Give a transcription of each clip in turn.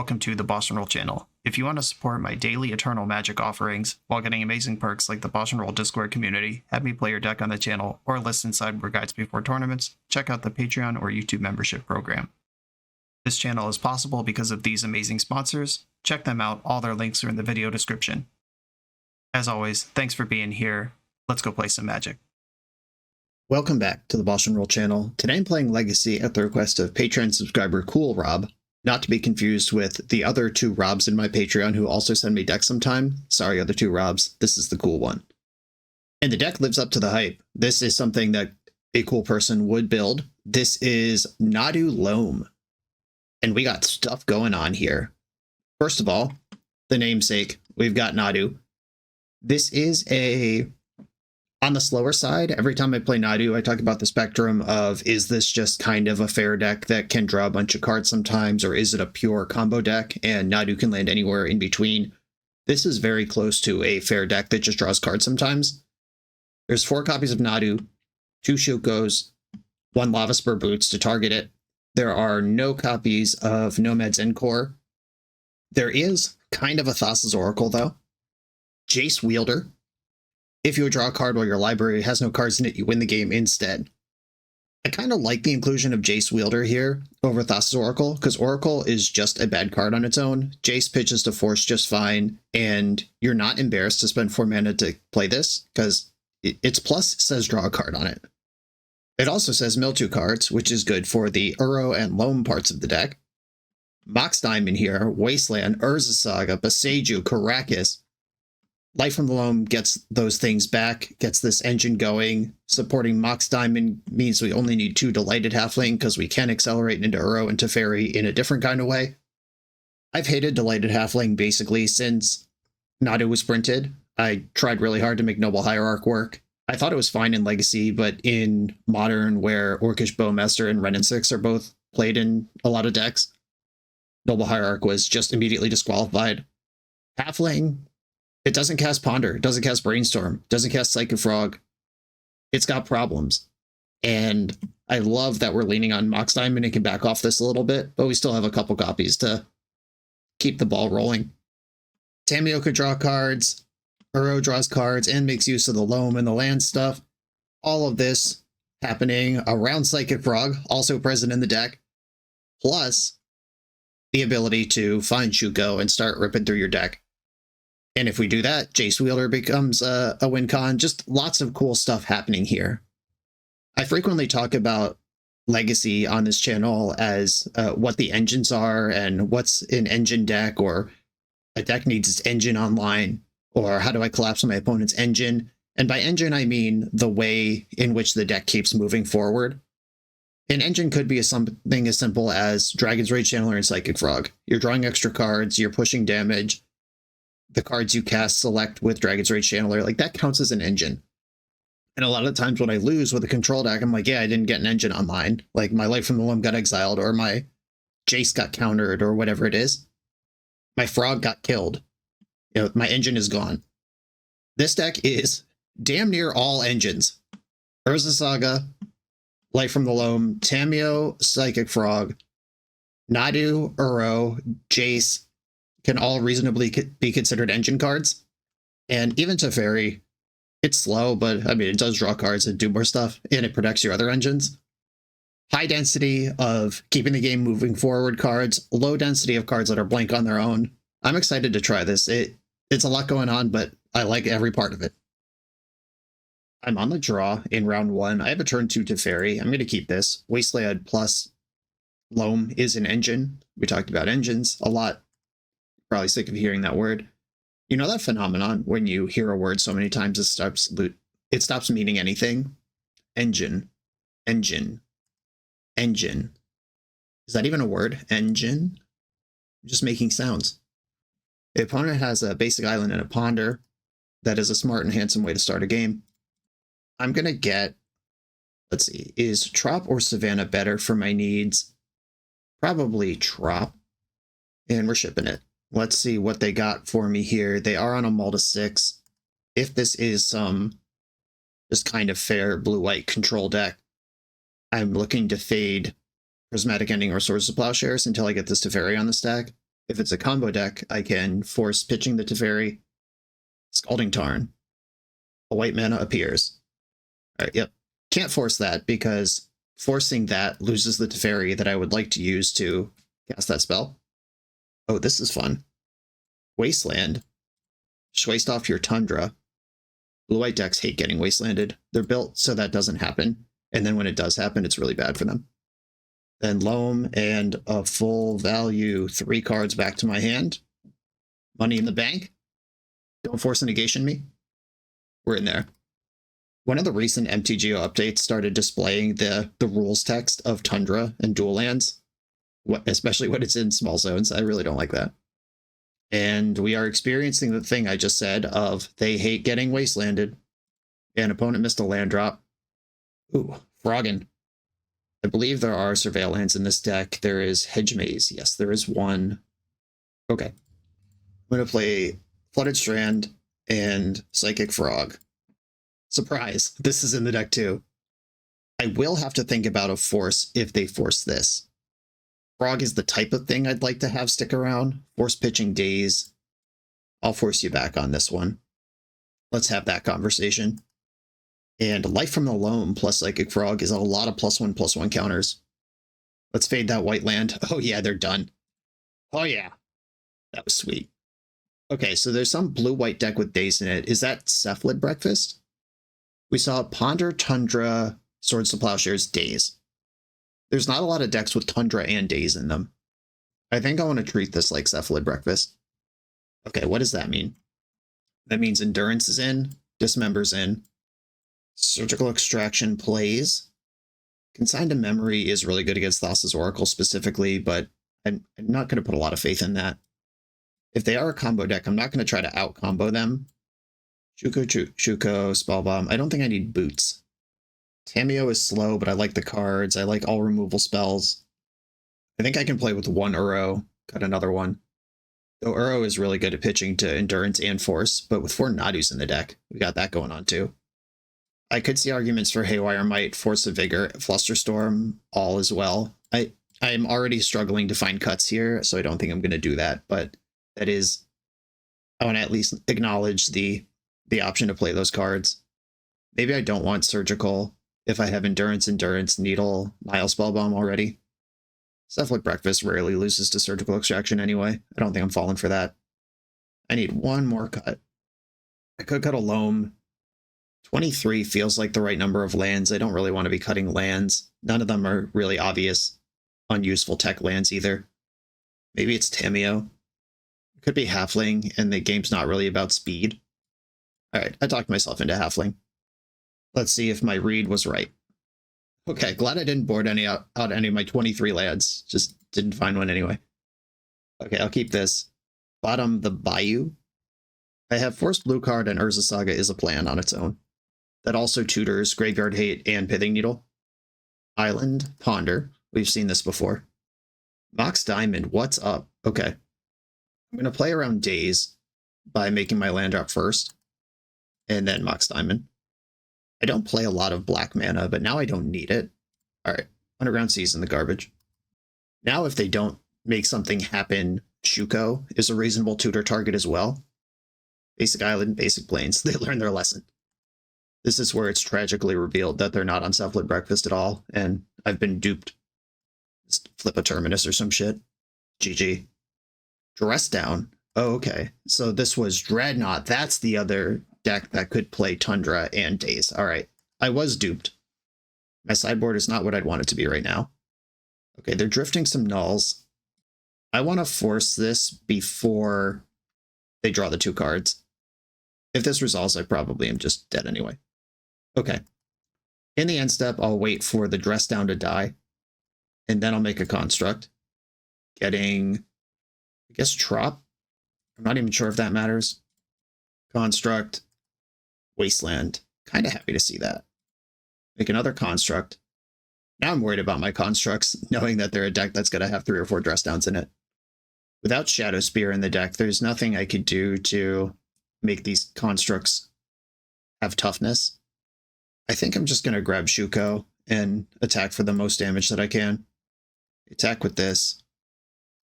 welcome to the BoshNRoll channel. If you want to support my daily Eternal Magic offerings while getting amazing perks like the BoshNRoll Discord community, have me play your deck on the channel, or listen sideboard guides before tournaments, check out the Patreon or YouTube membership program. This channel is possible because of these amazing sponsors. Check them out, all their links are in the video description. As always, thanks for being here. Let's go play some Magic. Welcome back to the BoshNRoll channel. Today I'm playing Legacy at the request of Patreon subscriber Cool Rob, not to be confused with the other two Robs in my Patreon who also send me decks sometime. Sorry, other two Robs, this is the cool one. And the deck lives up to the hype. This is something that a cool person would build. This is Nadu Loam. And we got stuff going on here. First of all, the namesake, we've got Nadu. This is on the slower side. Every time I play Nadu, I talk about the spectrum of, is this just kind of a fair deck that can draw a bunch of cards sometimes, or is it a pure combo deck and Nadu can land anywhere in between? This is very close to a fair deck that just draws cards sometimes. There's 4 copies of Nadu, 2 Shukos, 1 Lava Spur Boots to target it. There are no copies of Nomad's Encore. There is kind of a Thassa's Oracle, though. Jace Wielder. If you would draw a card while your library has no cards in it, you win the game instead. I kind of like the inclusion of Jace Wielder here over Thassa's Oracle, because Oracle is just a bad card on its own. Jace pitches to Force just fine, and you're not embarrassed to spend 4 mana to play this, because its plus says draw a card on it. It also says mill 2 cards, which is good for the Uro and Loam parts of the deck. Mox Diamond here, Wasteland, Urza Saga, Boseiju, Karakas. Life from the Loam gets those things back, gets this engine going. Supporting Mox Diamond means we only need 2 Delighted Halfling because we can accelerate into Uro and Teferi in a different kind of way. I've hated Delighted Halfling basically since Nadu was printed. I tried really hard to make Noble Hierarch work. I thought it was fine in Legacy, but in Modern, where Orcish Bowmaster and Wrenn and 6 are both played in a lot of decks, Noble Hierarch was just immediately disqualified. Halfling, it doesn't cast Ponder, it doesn't cast Brainstorm, doesn't cast Psychic Frog. It's got problems. And I love that we're leaning on Mox Diamond and can back off this a little bit, but we still have a couple copies to keep the ball rolling. Tamiyo could draw cards, Uro draws cards, and makes use of the Loam and the land stuff. All of this happening around Psychic Frog, also present in the deck, plus the ability to find Shuko and start ripping through your deck. And if we do that, Jace Wielder becomes a win con. Just lots of cool stuff happening here. I frequently talk about Legacy on this channel as what the engines are and what's an engine deck, or a deck needs its engine online, or how do I collapse my opponent's engine? And by engine, I mean the way in which the deck keeps moving forward. An engine could be something as simple as Dragon's Rage Channeler and Psychic Frog. You're drawing extra cards, you're pushing damage. The cards you cast select with Dragon's Rage Channeler, like that counts as an engine. And a lot of times when I lose with a control deck, I'm like, yeah, I didn't get an engine online. Like my Life from the Loam got exiled, or my Jace got countered, or whatever it is. My Frog got killed. You know, my engine is gone. This deck is damn near all engines. Urza Saga, Life from the Loam, Tamiyo, Psychic Frog, Nadu, Uro, Jace can all reasonably be considered engine cards. And even Teferi, it's slow, but I mean, it does draw cards and do more stuff, and it protects your other engines. High density of keeping the game moving forward cards, low density of cards that are blank on their own. I'm excited to try this. It's a lot going on, but I like every part of it. I'm on the draw in round 1. I have a turn 2 Teferi. I'm going to keep this. Wasteland plus Loam is an engine. We talked about engines a lot. Probably sick of hearing that word. You know that phenomenon when you hear a word so many times it stops meaning anything? Engine. Engine. Engine. Is that even a word? Engine? I'm just making sounds. The opponent has a basic island and a ponder. That is a smart and handsome way to start a game. I'm going to get, let's see, is Trop or Savannah better for my needs? Probably Trop. And we're shipping it. Let's see what they got for me here. They are on a Malta 6. If this is some just kind of fair blue-white control deck, I'm looking to fade Prismatic Ending or Swords to Plowshares until I get this Teferi on the stack. If it's a combo deck, I can force pitching the Teferi, Scalding Tarn. A white mana appears. All right, yep. Can't force that because forcing that loses the Teferi that I would like to use to cast that spell. Oh, this is fun. Wasteland. Just waste off your Tundra. Blue-white decks hate getting wastelanded. They're built so that doesn't happen. And then when it does happen, it's really bad for them. Then Loam and a full value 3 cards back to my hand. Money in the bank. Don't force a negation me. We're in there. One of the recent MTG updates started displaying the rules text of Tundra and dual lands, especially when it's in small zones. I really don't like that. And we are experiencing the thing I just said of they hate getting wastelanded. An opponent missed a land drop. Ooh, Froggen. I believe there are Surveil lands in this deck. There is Hedge Maze. Yes, there is one. Okay. I'm going to play Flooded Strand and Psychic Frog. Surprise, this is in the deck too. I will have to think about a force if they force this. Frog is the type of thing I'd like to have stick around. Force pitching Daze. I'll force you back on this one. Let's have that conversation. And Life from the Loam plus Psychic Frog is a lot of +1/+1 counters. Let's fade that white land. Oh yeah, they're done. Oh yeah. That was sweet. Okay, so there's some blue-white deck with Daze in it. Is that Cephalid Breakfast? We saw Ponder, Tundra, Swords to Plowshares, Daze. There's not a lot of decks with Tundra and Daze in them. I think I want to treat this like Cephalid Breakfast. Okay, what does that mean? That means Endurance is in, Dismember's in, Surgical Extraction plays. Consigned to Memory is really good against Thassa's Oracle specifically, but I'm not going to put a lot of faith in that. If they are a combo deck, I'm not going to try to out-combo them. Shuko, Spellbomb. I don't think I need Boots. Tameo is slow, but I like the cards. I like all removal spells. I think I can play with one Uro, cut another one. Though Uro is really good at pitching to Endurance and Force, but with 4 Nadus in the deck, we got that going on too. I could see arguments for Haywire Might, Force of Vigor, Flusterstorm, all as well. I'm already struggling to find cuts here, so I don't think I'm going to do that, but that is... I want to at least acknowledge the option to play those cards. Maybe I don't want Surgical if I have Endurance, Needle, Nile Spellbomb already. Cephalid Breakfast rarely loses to Surgical Extraction anyway. I don't think I'm falling for that. I need one more cut. I could cut a Loam. 23 feels like the right number of lands. I don't really want to be cutting lands. None of them are really obvious, unuseful tech lands either. Maybe it's Tameo. It could be Halfling, and the game's not really about speed. Alright, I talked myself into Halfling. Let's see if my read was right. Okay, glad I didn't board out any of my 23 lands. Just didn't find one anyway. Okay, I'll keep this. Bottom the Bayou. I have Forced Blue card and Urza Saga is a plan on its own. That also tutors Graveyard Hate and Pithing Needle. Island, Ponder. We've seen this before. Mox Diamond, what's up? Okay. I'm going to play around Daze by making my land drop first. And then Mox Diamond. I don't play a lot of black mana, but now I don't need it. Alright, Underground Sea's in the garbage. Now if they don't make something happen, Shuko is a reasonable tutor target as well. Basic Island, Basic Plains, they learn their lesson. This is where it's tragically revealed that they're not on Cephalid Breakfast at all, and I've been duped. Just flip a Terminus or some shit. GG. Dress Down. Oh, okay. So this was Dreadnought. That's the other deck that could play Tundra and Daze. Alright. I was duped. My sideboard is not what I'd want it to be right now. Okay, they're drifting some nulls. I want to force this before they draw the 2 cards. If this resolves, I probably am just dead anyway. Okay. In the end step, I'll wait for the Dress Down to die. And then I'll make a construct. Getting, I guess, Trop. I'm not even sure if that matters. Construct. Wasteland. Kind of happy to see that. Make another construct. Now I'm worried about my constructs, knowing that they're a deck that's going to have 3 or 4 Dress Downs in it. Without Shadow Spear in the deck, there's nothing I could do to make these constructs have toughness. I think I'm just going to grab Shuko and attack for the most damage that I can. Attack with this.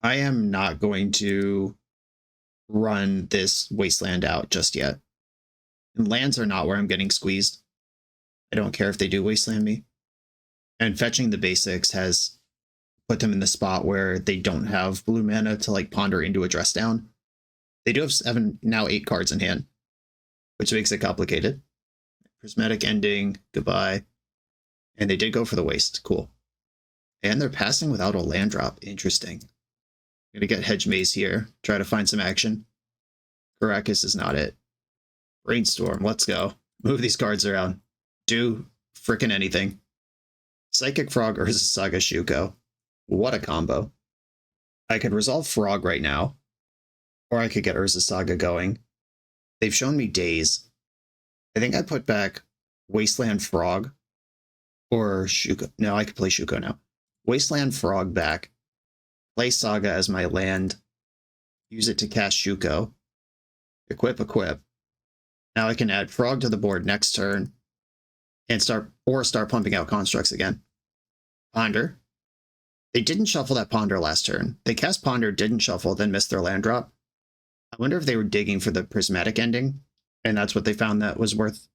I am not going to run this wasteland out just yet. And lands are not where I'm getting squeezed. I don't care if they do wasteland me. And fetching the basics has put them in the spot where they don't have blue mana to like ponder into a dress down. They do have 7, now 8 cards in hand, which makes it complicated. Prismatic Ending, goodbye. And they did go for the waste, cool. And they're passing without a land drop, interesting. I'm gonna get Hedge Maze here, try to find some action. Caracas is not it. Brainstorm, let's go. Move these cards around. Do frickin' anything. Psychic Frog, Urza Saga, Shuko. What a combo. I could resolve Frog right now, or I could get Urza Saga going. They've shown me Daze. I think I put back Wasteland Frog or Shuko. No, I could play Shuko now. Wasteland Frog back. Play Saga as my land. Use it to cast Shuko. Equip. Now I can add Frog to the board next turn and start pumping out constructs again. Ponder. They didn't shuffle that Ponder last turn. They cast Ponder, didn't shuffle, then missed their land drop. I wonder if they were digging for the Prismatic Ending, and that's what they found that was worth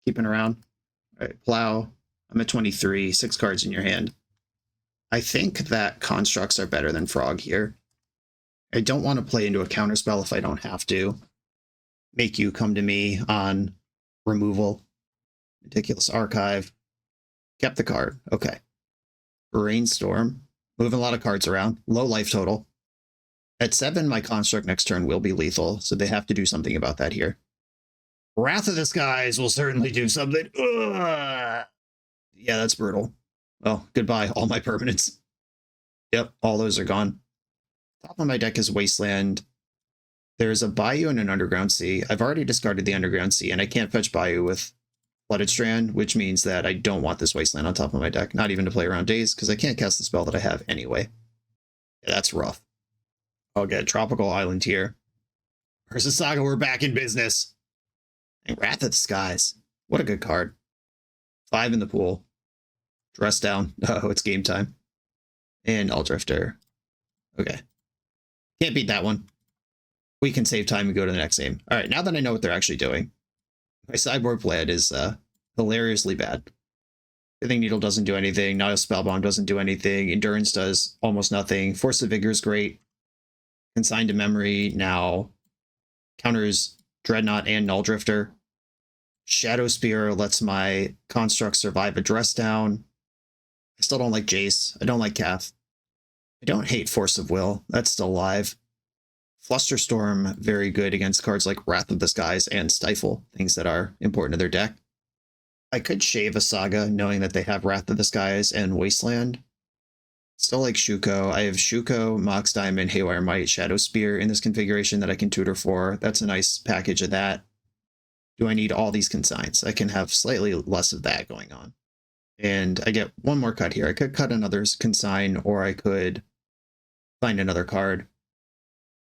keeping around. All right, Plow. I'm at 23, 6 cards in your hand. I think that constructs are better than Frog here. I don't want to play into a counterspell if I don't have to. Make you come to me on removal. Ridiculous Archive. Kept the card. Okay. Brainstorm. Moving a lot of cards around. Low life total. At 7, my construct next turn will be lethal, so they have to do something about that here. Wrath of the Skies will certainly do something. Ugh. Yeah, that's brutal. Well, goodbye, all my permanents. Yep, all those are gone. Top of my deck is Wasteland. There's a Bayou and an Underground Sea. I've already discarded the Underground Sea, and I can't fetch Bayou with Flooded Strand, which means that I don't want this Wasteland on top of my deck, not even to play around Daze, because I can't cast the spell that I have anyway. Yeah, that's rough. I'll get Tropical Island here. Urza Saga, we're back in business. And Wrath of the Skies. What a good card. 5 in the pool. Dress down. Oh, it's game time. And All Drifter. Okay. Can't beat that one. We can save time and go to the next game. All right, now that I know what they're actually doing, my sideboard plan is hilariously bad. Pithing Needle doesn't do anything. Nile Spellbomb doesn't do anything. Endurance does almost nothing. Force of Vigor is great. Consigned to Memory now counters Dreadnought and Null Drifter. Shadow Spear lets my construct survive a dress down. I still don't like Jace. I don't like Cath. I don't hate Force of Will. That's still live. Flusterstorm, very good against cards like Wrath of the Skies and Stifle, things that are important to their deck. I could shave a Saga, knowing that they have Wrath of the Skies and Wasteland. Still like Shuko. I have Shuko, Mox Diamond, Haywire Might, Shadow Spear in this configuration that I can tutor for. That's a nice package of that. Do I need all these consigns? I can have slightly less of that going on. And I get one more cut here. I could cut another consign, or I could find another card.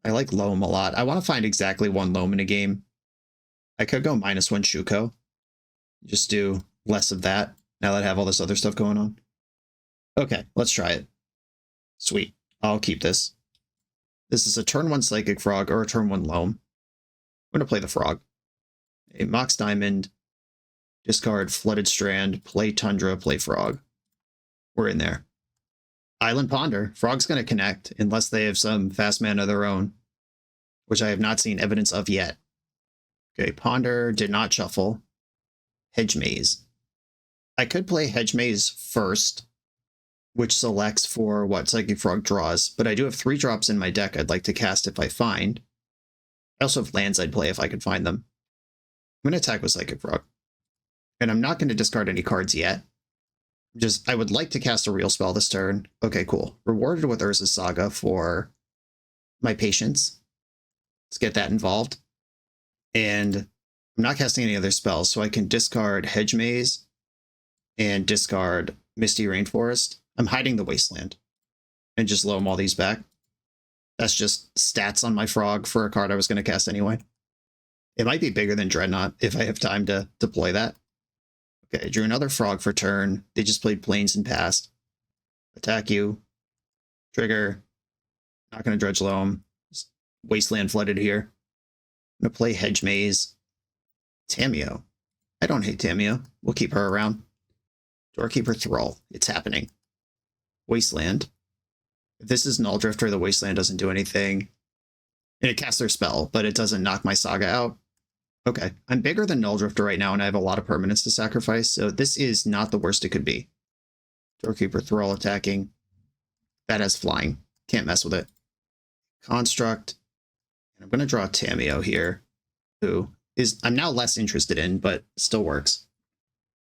I like Loam a lot. I want to find exactly one Loam in a game. I could go -1 Shuko. Just do less of that now that I have all this other stuff going on. Okay, let's try it. Sweet. I'll keep this. This is a turn 1 Psychic Frog or a turn 1 Loam. I'm going to play the Frog. A Mox Diamond, discard Flooded Strand, play Tundra, play Frog. We're in there. Island Ponder. Frog's going to connect unless they have some fast mana of their own, which I have not seen evidence of yet. Okay, Ponder did not shuffle. Hedge Maze. I could play Hedge Maze first, which selects for what Psychic Frog draws, but I do have 3 drops in my deck I'd like to cast if I find. I also have lands I'd play if I could find them. I'm going to attack with Psychic Frog. And I'm not going to discard any cards yet. I would like to cast a real spell this turn. Okay, cool. Rewarded with Urza Saga for my patience. Let's get that involved. And I'm not casting any other spells, so I can discard Hedge Maze and discard Misty Rainforest. I'm hiding the Wasteland and just loam all these back. That's just stats on my Frog for a card I was going to cast anyway. It might be bigger than Dreadnought if I have time to deploy that. Okay, I drew another Frog for turn. They just played Plains and passed. Attack you. Trigger. Not going to dredge Loam. Just Wasteland flooded here. I'm going to play Hedge Maze. Tameo. I don't hate Tameo. We'll keep her around. Doorkeeper Thrall. It's happening. Wasteland. If this is Null Drifter, the Wasteland doesn't do anything. And it casts their spell, but it doesn't knock my Saga out. Okay, I'm bigger than Null Drifter right now, and I have a lot of permanents to sacrifice, so this is not the worst it could be. Doorkeeper Thrall attacking. That has flying. Can't mess with it. Construct. And I'm going to draw Tameo here, who is I'm now less interested in, but still works.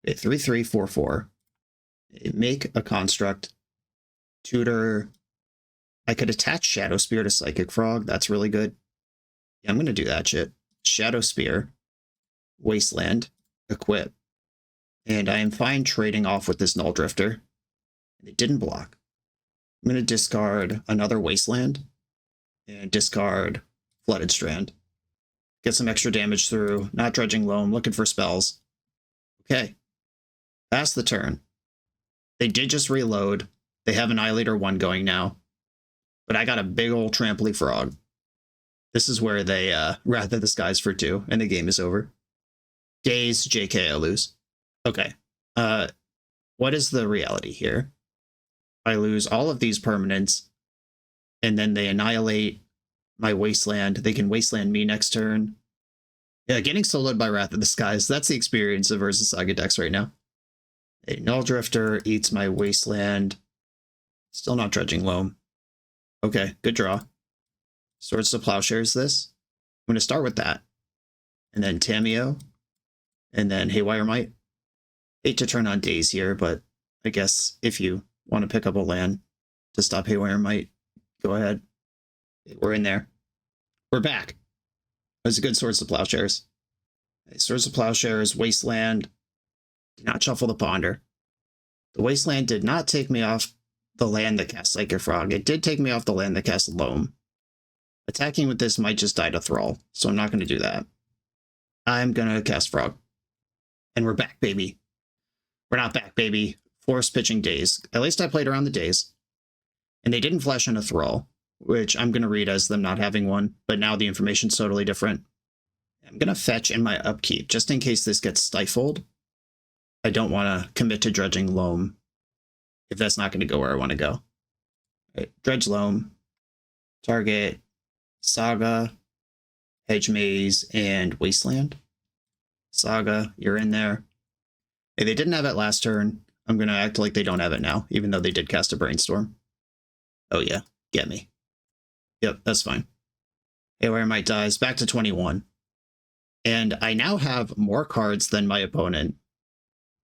A 3/3/4/4. Make a construct. Tutor. I could attach Shadow Spear to Psychic Frog. That's really good. Yeah, I'm going to do that shit. Shadow Spear. Wasteland. Equip. And I am fine trading off with this Null Drifter. And it didn't block. I'm going to discard another Wasteland. And discard Flooded Strand. Get some extra damage through. Not dredging Loam. Looking for spells. Okay. Pass the turn. They did just reload. They have Annihilator 1 going now. But I got a big old Trampley Frog. This is where they rather the skies for 2, and the game is over. Days, JK, I lose. Okay. What is the reality here? I lose all of these permanents, and then they annihilate my Wasteland. They can Wasteland me next turn. Yeah, getting soloed by Wrath of the Skies. That's the experience of Urza Saga decks right now. A Null Drifter eats my Wasteland. Still not dredging Loam. Okay, good draw. Swords to Plowshares this. I'm going to start with that. And then Tameo. And then Haywire Might. Hate to turn on Days here, but I guess if you want to pick up a land to stop Haywire Might, go ahead. We're in there. We're back. That was a good Swords to Plowshares. Okay, Swords to Plowshares, Wasteland. Did not shuffle the Ponder. The Wasteland did not take me off the land that cast Psychic Frog. It did take me off the land that cast Loam. Attacking with this might just die to Thrall, so I'm not going to do that. I'm going to cast Frog. And we're back, baby. We're not back, baby. Force pitching Days. At least I played around the Days. And they didn't flash in a Thrall, which I'm going to read as them not having one, but now the information's totally different. I'm going to fetch in my upkeep, just in case this gets stifled. I don't want to commit to dredging Loam if that's not going to go where I want to go. Right, dredge Loam. Target Saga, Hedge Maze, and Wasteland. Saga, you're in there. Hey, they didn't have it last turn. I'm going to act like they don't have it now, even though they did cast a Brainstorm. Oh yeah, get me. Yep, that's fine. Haywire Might dies, back to 21. And I now have more cards than my opponent,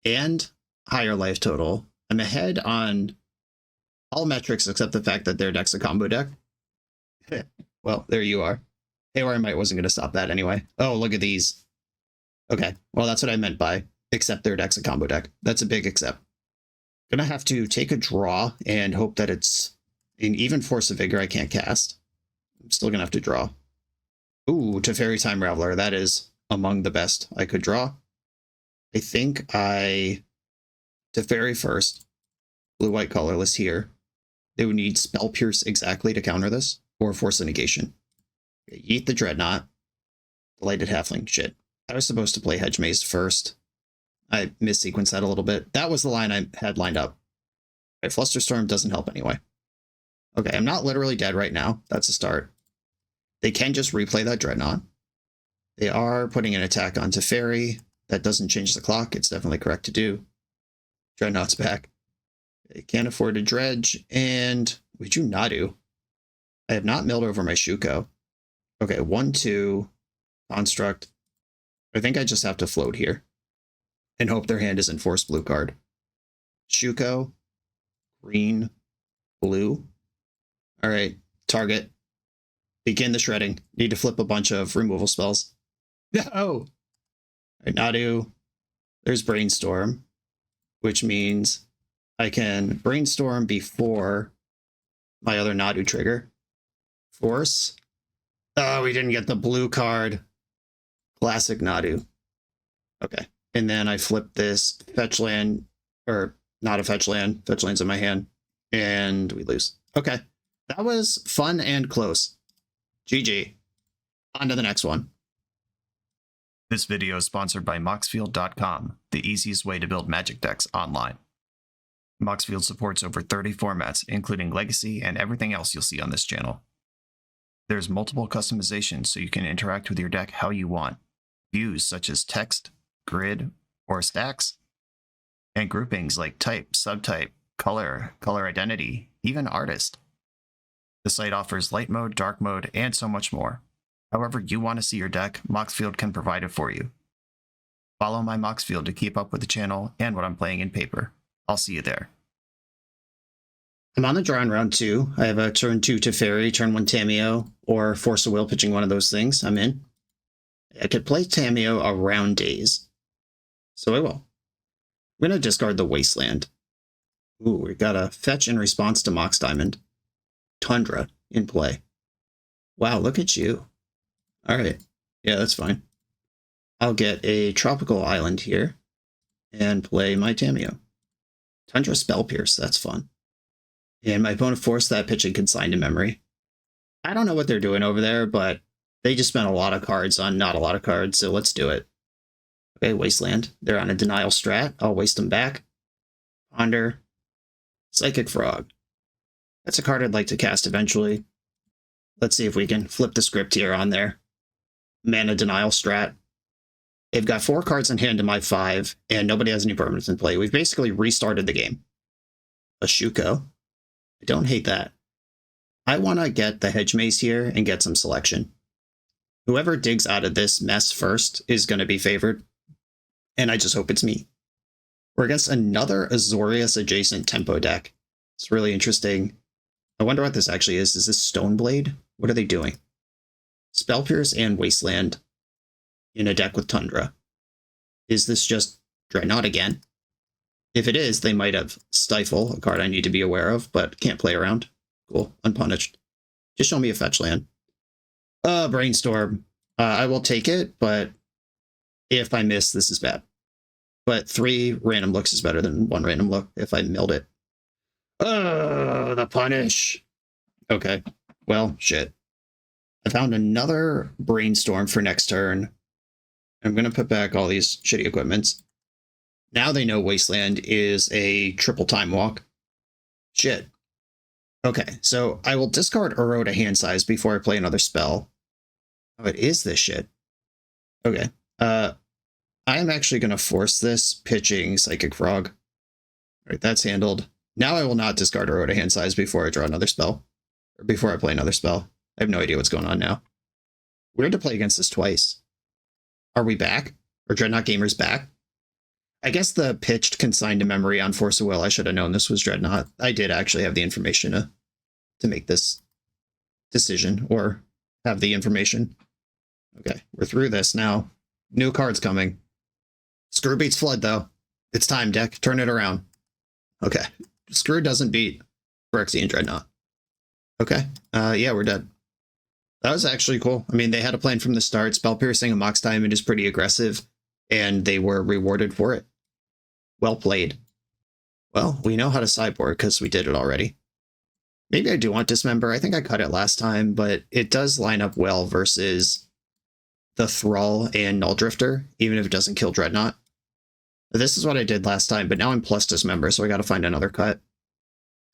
and higher life total. I'm ahead on all metrics except the fact that their deck's a combo deck. Well, there you are. Haywire Might wasn't going to stop that anyway. Oh, look at these. Okay, well, that's what I meant by except their deck's a combo deck. That's a big except. Gonna have to take a draw and hope that it's an even Force of Vigor I can't cast. I'm still gonna have to draw. Ooh, Teferi Time Raveler. That is among the best I could draw. I think I Teferi first. Blue-white colorless here. They would need Spell Pierce exactly to counter this, or Force of Negation. Okay, Yeet the Dreadnought. Delighted Halfling. Shit. I was supposed to play Hedge Maze first. I missequenced that a little bit. That was the line I had lined up. Right, Flusterstorm doesn't help anyway. Okay, I'm not literally dead right now. That's a start. They can just replay that Dreadnought. They are putting an attack on Teferi. That doesn't change the clock. It's definitely correct to do. Dreadnought's back. They can't afford to dredge. And we do Nadu. I have not milled over my Shuko. Okay, 1/2. Construct. I think I just have to float here. And hope their hand isn't forced blue card. Shuko. Green. Blue. Alright, target. Begin the shredding. Need to flip a bunch of removal spells. No! Alright, Nadu. There's Brainstorm. Which means I can Brainstorm before my other Nadu trigger. Force. Oh, we didn't get the blue card. Classic Nadu. Okay. And then I flip this fetch land, or not a fetch land. Fetch land's in my hand. And we lose. Okay. That was fun and close. GG. On to the next one. This video is sponsored by Moxfield.com, the easiest way to build Magic decks online. Moxfield supports over 30 formats, including Legacy and everything else you'll see on this channel. There's multiple customizations so you can interact with your deck how you want. Views such as text, grid, or stacks, and groupings like type, subtype, color, color identity, even artist. The site offers light mode, dark mode, and so much more. However you want to see your deck, Moxfield can provide it for you. Follow my Moxfield to keep up with the channel and what I'm playing in paper. I'll see you there. I'm on the draw in round 2. I have a turn 2 Teferi, turn 1 Tamiyo, or Force of Will pitching one of those things. I'm in. I could play Tamiyo around Daze, so I will. I'm going to discard the Wasteland. Ooh, we got a fetch in response to Mox Diamond. Tundra in play. Wow, look at you. Alright, yeah, that's fine. I'll get a Tropical Island here and play my Tamiyo. Tundra Spell Pierce, that's fun. And my opponent forced that pitching Consigned to Memory. I don't know what they're doing over there, but they just spent a lot of cards on not a lot of cards, so let's do it. Okay, Wasteland. They're on a Denial strat. I'll waste them back. Ponder. Psychic Frog. That's a card I'd like to cast eventually. Let's see if we can flip the script here on their Mana Denial strat. They've got 4 cards in hand to my 5, and nobody has any permanents in play. We've basically restarted the game. A Shuko. I don't hate that. I want to get the Hedge Maze here and get some selection. Whoever digs out of this mess first is going to be favored, and I just hope it's me. We're against another Azorius adjacent tempo deck. It's really interesting. I wonder what this actually is. Is this Stoneblade? What are they doing? Spell Pierce and Wasteland in a deck with Tundra. Is this just Dreadnought again? If it is, they might have Stifle, a card I need to be aware of, but can't play around. Cool, unpunished. Just show me a fetch land. Brainstorm. I will take it, but if I miss, this is bad. But 3 random looks is better than 1 random look if I milled it. Oh, the punish. Okay, well, shit. I found another Brainstorm for next turn. I'm going to put back all these shitty equipments. Now they know Wasteland is a triple time walk. Shit. Okay, so I will discard Uro to hand size before I play another spell. Oh, it is this shit. Okay. I am actually going to force this pitching Psychic Frog. All right, that's handled. Now I will not discard Uro to hand size before I draw another spell. Or before I play another spell. I have no idea what's going on now. Weird to play against this twice. Are we back? Are Dreadnought Gamers back? I guess the pitched Consigned to Memory on Force of Will, I should have known this was Dreadnought. I did actually have the information to make this decision, or have the information. Okay, we're through this now. New cards coming. Screw beats Flood, though. It's time, deck. Turn it around. Okay. Screw doesn't beat Phyrexian Dreadnought. Okay. Yeah, we're dead. That was actually cool. I mean, they had a plan from the start. Spell Piercing and Mox Diamond is pretty aggressive, and they were rewarded for it. Well played. Well, we know how to sideboard because we did it already. Maybe I do want Dismember. I think I cut it last time, but it does line up well versus the Thrall and Null Drifter, even if it doesn't kill Dreadnought. This is what I did last time, but now I'm plus Dismember, so I got to find another cut.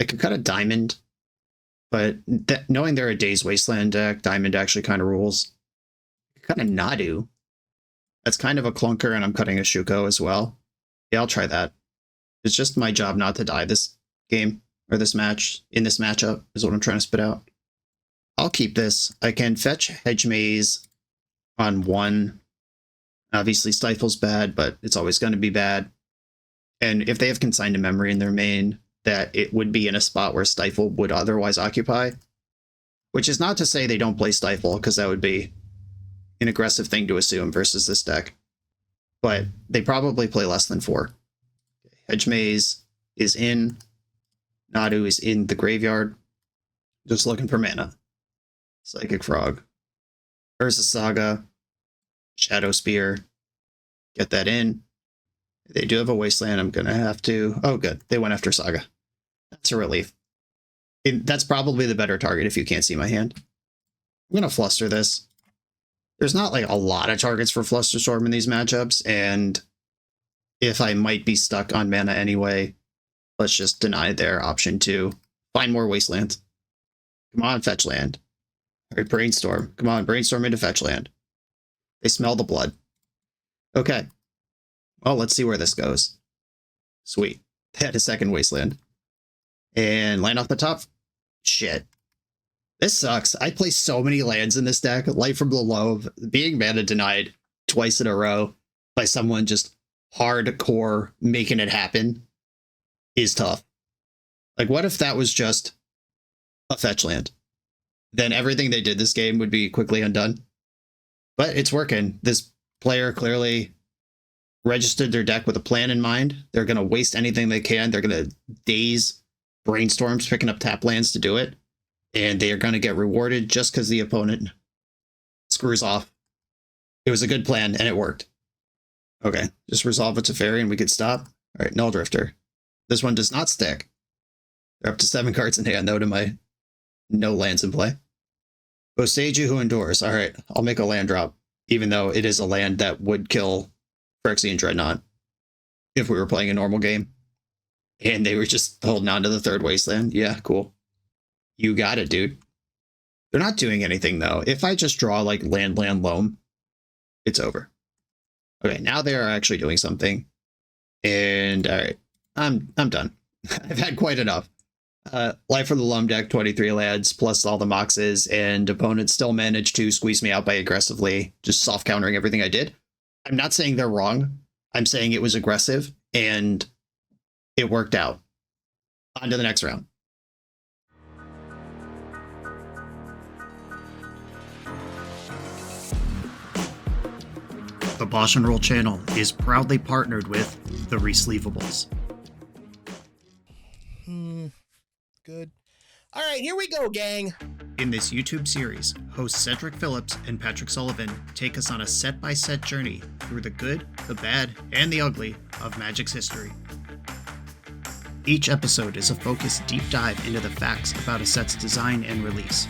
I could cut a Diamond, but knowing they're a Daze Wasteland deck, Diamond actually kind of rules. I could cut a Nadu. That's kind of a clunker, and I'm cutting a Shuko as well. Yeah, I'll try that. It's just my job not to die this game, or this match, in this matchup, is what I'm trying to spit out. I'll keep this. I can fetch Hedge Maze on 1. Obviously, Stifle's bad, but it's always going to be bad. And if they have Consigned to Memory in their main, that it would be in a spot where Stifle would otherwise occupy. Which is not to say they don't play Stifle, because that would be an aggressive thing to assume versus this deck. But they probably play less than 4. Hedge Maze is in. Nadu is in the graveyard. Just looking for mana. Psychic Frog. Urza Saga. Shadow Spear. Get that in. They do have a Wasteland. I'm going to have to... Oh, good. They went after Saga. That's a relief. That's probably the better target if you can't see my hand. I'm going to Fluster this. There's not like a lot of targets for Flusterstorm in these matchups, and if I might be stuck on mana anyway, let's just deny their option 2. Find more Wastelands. Come on, fetch land. All right, Brainstorm. Come on, Brainstorm into fetch land. They smell the blood. Okay. Well, let's see where this goes. Sweet. They had a second Wasteland. And land off the top. Shit. This sucks. I play so many lands in this deck. Light from Below, being mana denied twice in a row by someone just hardcore making it happen is tough. Like, what if that was just a fetch land? Then everything they did this game would be quickly undone. But it's working. This player clearly registered their deck with a plan in mind. They're going to waste anything they can. They're going to daze Brainstorms picking up tap lands to do it. And they are going to get rewarded just because the opponent screws off. It was a good plan, and it worked. Okay, just resolve it to Fairy, and we could stop. All right, Null Drifter. This one does not stick. They're up to 7 cards in hand, though, to my no lands in play. Boseiju Who Endures. All right, I'll make a land drop, even though it is a land that would kill Phyrexian Dreadnought if we were playing a normal game. And they were just holding on to the 3rd Wasteland. Yeah, cool. You got it, dude. They're not doing anything, though. If I just draw, like, land, loam, it's over. Okay, now they are actually doing something. And, all right, I'm done. I've had quite enough. Life for the Loam deck, 23 lands, plus all the moxes, and opponents still managed to squeeze me out by aggressively just soft countering everything I did. I'm not saying they're wrong. I'm saying it was aggressive, and it worked out. On to the next round. The BoshNRoll channel is proudly partnered with the Resleevables. Good. All right, here we go, gang. In this YouTube series, hosts Cedric Phillips and Patrick Sullivan take us on a set-by-set journey through the good, the bad, and the ugly of Magic's history. Each episode is a focused deep dive into the facts about a set's design and release,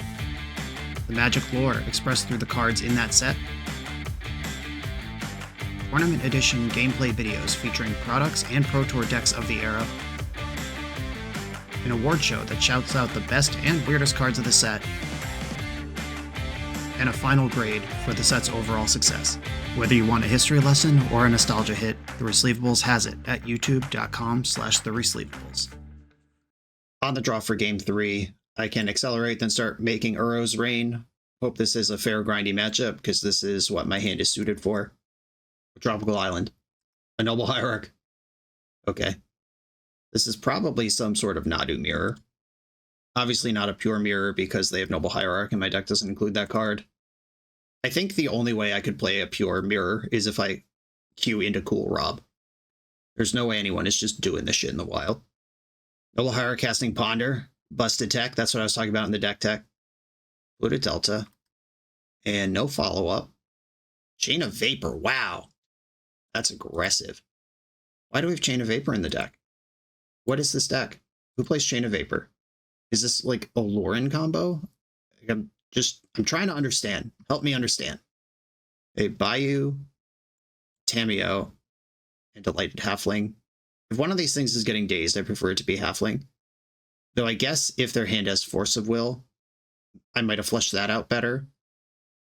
the Magic lore expressed through the cards in that set, Tournament Edition gameplay videos featuring products and Pro Tour decks of the era, an award show that shouts out the best and weirdest cards of the set, and a final grade for the set's overall success. Whether you want a history lesson or a nostalgia hit, The Resleevables has it at youtube.com/theresleevables. On the draw for game 3, I can accelerate, then start making Uro's Rain. Hope this is a fair grindy matchup, because this is what my hand is suited for. A Tropical Island. A Noble Hierarch. Okay. This is probably some sort of Nadu mirror. Obviously not a pure mirror because they have Noble Hierarch and my deck doesn't include that card. I think the only way I could play a pure mirror is if I queue into Cool Rob. There's no way anyone is just doing this shit in the wild. Noble Hierarch casting Ponder. Busted tech. That's what I was talking about in the deck tech. Polluted Delta. And no follow-up. Chain of Vapor. Wow. That's aggressive. Why do we have Chain of Vapor in the deck? What is this deck? Who plays Chain of Vapor? Is this like a Lauren combo? Like I'm trying to understand. Help me understand. A Bayou, Tameo, and Delighted Halfling. If one of these things is getting dazed, I prefer it to be Halfling. Though I guess if their hand has Force of Will, I might have fleshed that out better.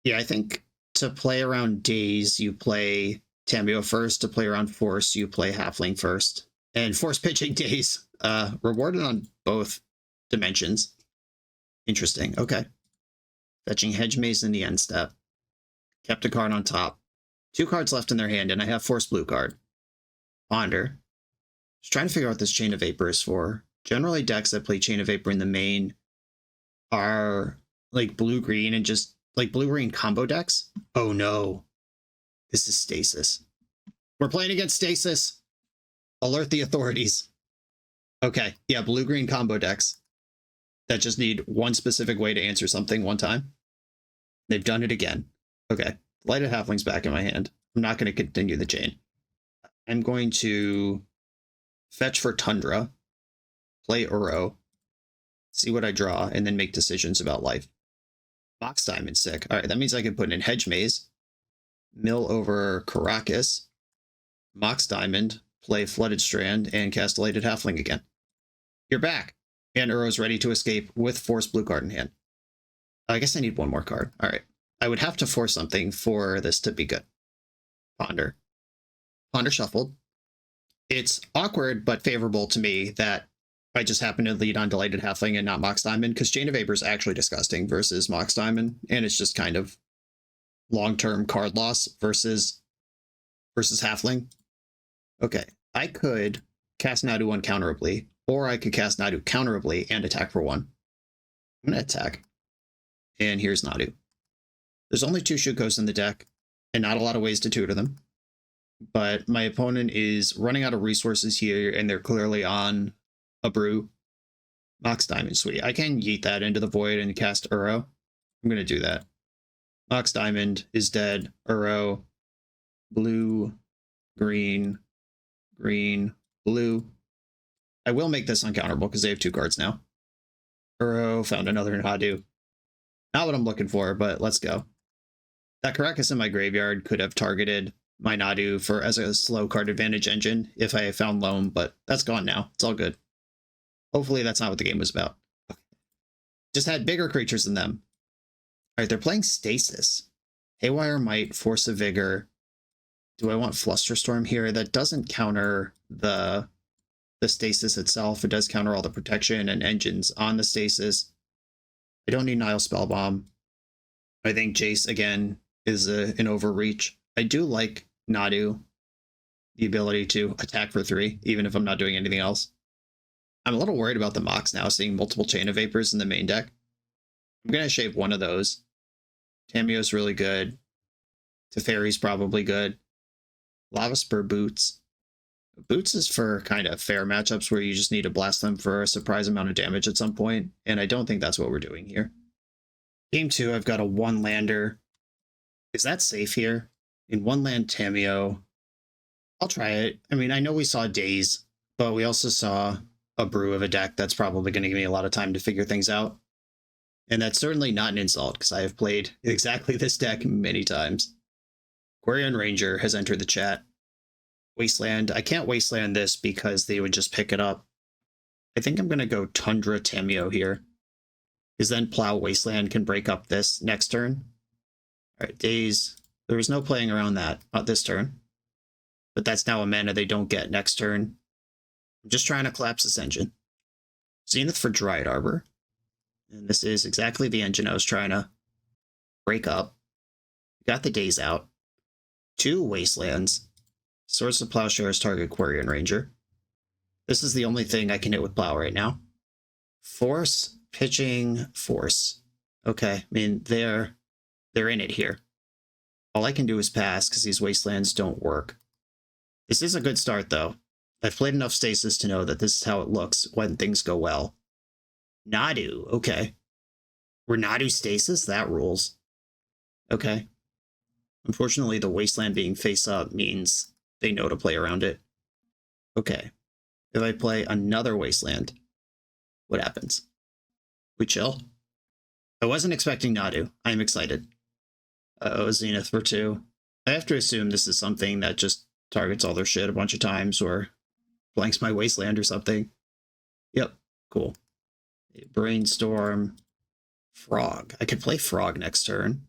Yeah, I think to play around Daze, you play Tameo first. To play around Force, you play Halfling first. And Force pitching Daze, rewarded on both dimensions. Interesting. Okay. Fetching Hedge Maze in the end step. Kept a card on top. 2 cards left in their hand, and I have Force Blue card. Ponder. Just trying to figure out what this Chain of Vapor is for. Generally, decks that play Chain of Vapor in the main are like blue-green and just like blue-green combo decks. Oh no. This is Stasis. We're playing against Stasis. Alert the authorities. Okay, yeah, blue-green combo decks that just need one specific way to answer something one time. They've done it again. Okay, Lighted Halfling's back in my hand. I'm not going to continue the chain. I'm going to fetch for Tundra, play Uro, see what I draw, and then make decisions about life. Mox Diamond, sick. All right, that means I can put in Hedge Maze, mill over Caracas, Mox Diamond, play Flooded Strand, and Castellated Halfling again. You're back, and Uro's ready to escape with Force Blue card in hand. I guess I need one more card. All right, I would have to force something for this to be good. Ponder. Ponder shuffled. It's awkward but favorable to me that I just happen to lead on Delighted Halfling and not Mox Diamond, because Chain of Vapor is actually disgusting versus Mox Diamond, and it's just kind of long-term card loss versus Halfling. Okay, I could cast Nadu uncounterably, or I could cast Nadu counterably and attack for 1. I'm going to attack. And here's Nadu. There's only 2 Shukos in the deck, and not a lot of ways to tutor them. But my opponent is running out of resources here, and they're clearly on a brew. Mox Diamond, sweet. I can yeet that into the void and cast Uro. I'm going to do that. Mox Diamond is dead. Uro, blue, green, green, blue. I will make this uncounterable because they have 2 cards now. Uro found another Nadu. Not what I'm looking for, but let's go. That Caracas in my graveyard could have targeted my Nadu for as a slow card advantage engine if I found Loam, but that's gone now. It's all good. Hopefully that's not what the game was about. Just had bigger creatures than them. All right, they're playing Stasis. Haywire Might, Force of Vigor. Do I want Flusterstorm here? That doesn't counter the Stasis itself. It does counter all the protection and engines on the Stasis. I don't need Nile Spellbomb. I think Jace, again, is an overreach. I do like Nadu, the ability to attack for 3, even if I'm not doing anything else. I'm a little worried about the Mox now, seeing multiple Chain of Vapors in the main deck. I'm going to shave one of those. Tameo's really good. Teferi's probably good. Lava Spur Boots. Boots is for kind of fair matchups where you just need to blast them for a surprise amount of damage at some point, and I don't think that's what we're doing here. Game 2, I've got a 1-lander. Is that safe here? In 1-land Tameo, I'll try it. I mean, I know we saw Daze, but we also saw a brew of a deck that's probably going to give me a lot of time to figure things out. And that's certainly not an insult, because I have played exactly this deck many times. Quarian Ranger has entered the chat. Wasteland. I can't Wasteland this because they would just pick it up. I think I'm going to go Tundra Tameo here, because then Plow Wasteland can break up this next turn. All right, Daze. There was no playing around that this turn. But that's now a mana they don't get next turn. I'm just trying to collapse this engine. Zenith for Dryad Arbor. And this is exactly the engine I was trying to break up. Got the Daze out. 2 Wastelands. Swords of Plowshares target Quarian Ranger. This is the only thing I can hit with Plow right now. Force, pitching, Force. Okay, I mean, they're in it here. All I can do is pass because these Wastelands don't work. This is a good start, though. I've played enough Stasis to know that this is how it looks when things go well. Nadu, okay. We're Nadu Stasis? That rules. Okay. Unfortunately, the Wasteland being face up means they know to play around it. Okay. If I play another Wasteland, what happens? We chill? I wasn't expecting Nadu. I am excited. Uh-oh, Zenith for 2. I have to assume this is something that just targets all their shit a bunch of times or blanks my Wasteland or something. Yep, cool. Brainstorm. Frog. I could play Frog next turn.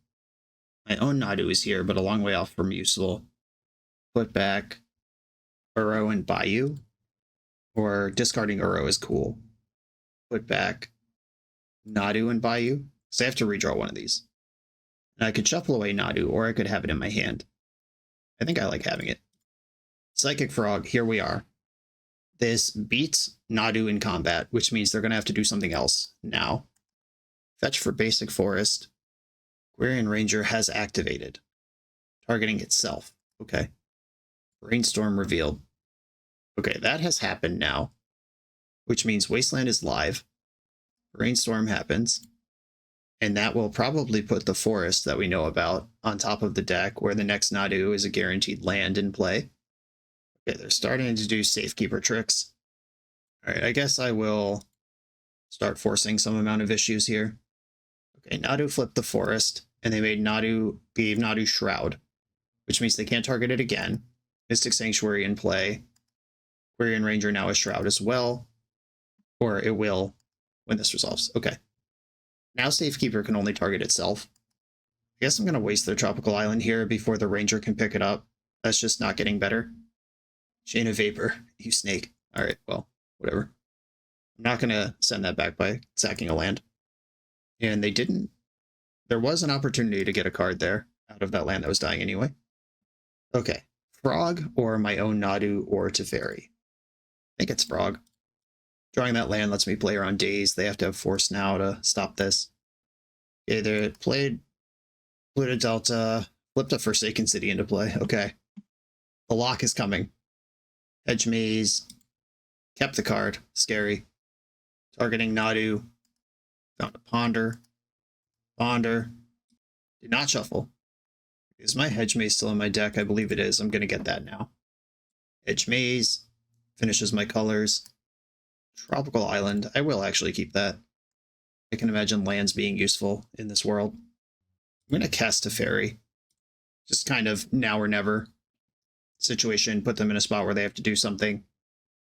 My own Nadu is here, but a long way off from useful. Put back Uro and Bayou. Or discarding Uro is cool. Put back Nadu and Bayou. So I have to redraw one of these. And I could shuffle away Nadu, or I could have it in my hand. I think I like having it. Psychic Frog, here we are. This beats Nadu in combat, which means they're going to have to do something else now. Fetch for basic forest. Quarian Ranger has activated. Targeting itself. Okay. Brainstorm revealed. Okay, that has happened now. Which means Wasteland is live. Brainstorm happens. And that will probably put the forest that we know about on top of the deck, where the next Nadu is a guaranteed land in play. Okay, they're starting to do safekeeper tricks. All right, I guess I will start forcing some amount of issues here. Okay, Nadu flipped the forest, and they gave Nadu Shroud, which means they can't target it again. Mystic Sanctuary in play. Quirion Ranger now has Shroud as well, or it will when this resolves. Okay. Now Safekeeper can only target itself. I guess I'm going to waste their Tropical Island here before the Ranger can pick it up. That's just not getting better. Chain of Vapor, you snake. Alright, well, whatever. I'm not going to send that back by sacking a land. And they didn't. There was an opportunity to get a card there out of that land that was dying anyway. Okay, Frog or my own Nadu or Teferi. I think it's Frog. Drawing that land lets me play around Daze. They have to have Force now to stop this. Okay, they played Pluto Delta, flipped a Forsaken City into play. Okay. The lock is coming. Hedge Maze. Kept the card. Scary. Targeting Nadu. Found a Ponder. Ponder. Did not shuffle. Is my Hedge Maze still in my deck? I believe it is. I'm going to get that now. Hedge Maze. Finishes my colors. Tropical Island. I will actually keep that. I can imagine lands being useful in this world. I'm going to cast Teferi. Just kind of now or never situation. Put them in a spot where they have to do something.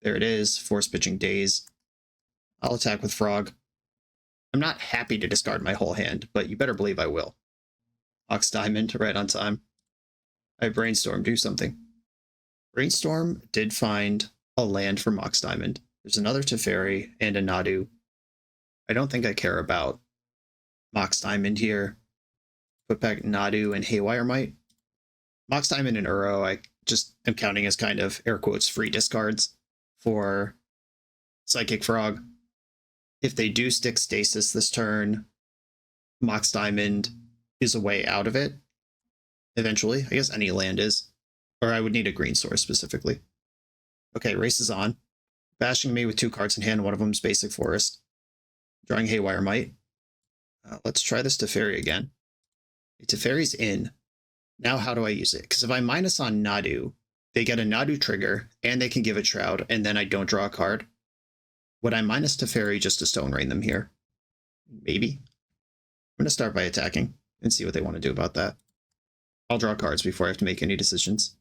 There it is. Force pitching Daze. I'll attack with Frog. I'm not happy to discard my whole hand, but you better believe I will. Ox Diamond right on time. I Brainstorm. Do something. Brainstorm did find a land from Mox Diamond. There's another Teferi and a Nadu. I don't think I care about Mox Diamond here. Put back Nadu and Haywire Might. Mox Diamond and Uro, I just am counting as kind of, air quotes, free discards for Psychic Frog. If they do stick Stasis this turn, Mox Diamond is a way out of it. Eventually. I guess any land is. Or I would need a green source specifically. Okay, race is on. Bashing me with 2 cards in hand. One of them is Basic Forest. Drawing Haywire Might. Let's try this Teferi again. Teferi's in. Now how do I use it? Because if I minus on Nadu, they get a Nadu trigger, and they can give it Shroud, and then I don't draw a card. Would I minus Teferi just to Stone Rain them here? Maybe. I'm going to start by attacking and see what they want to do about that. I'll draw cards before I have to make any decisions.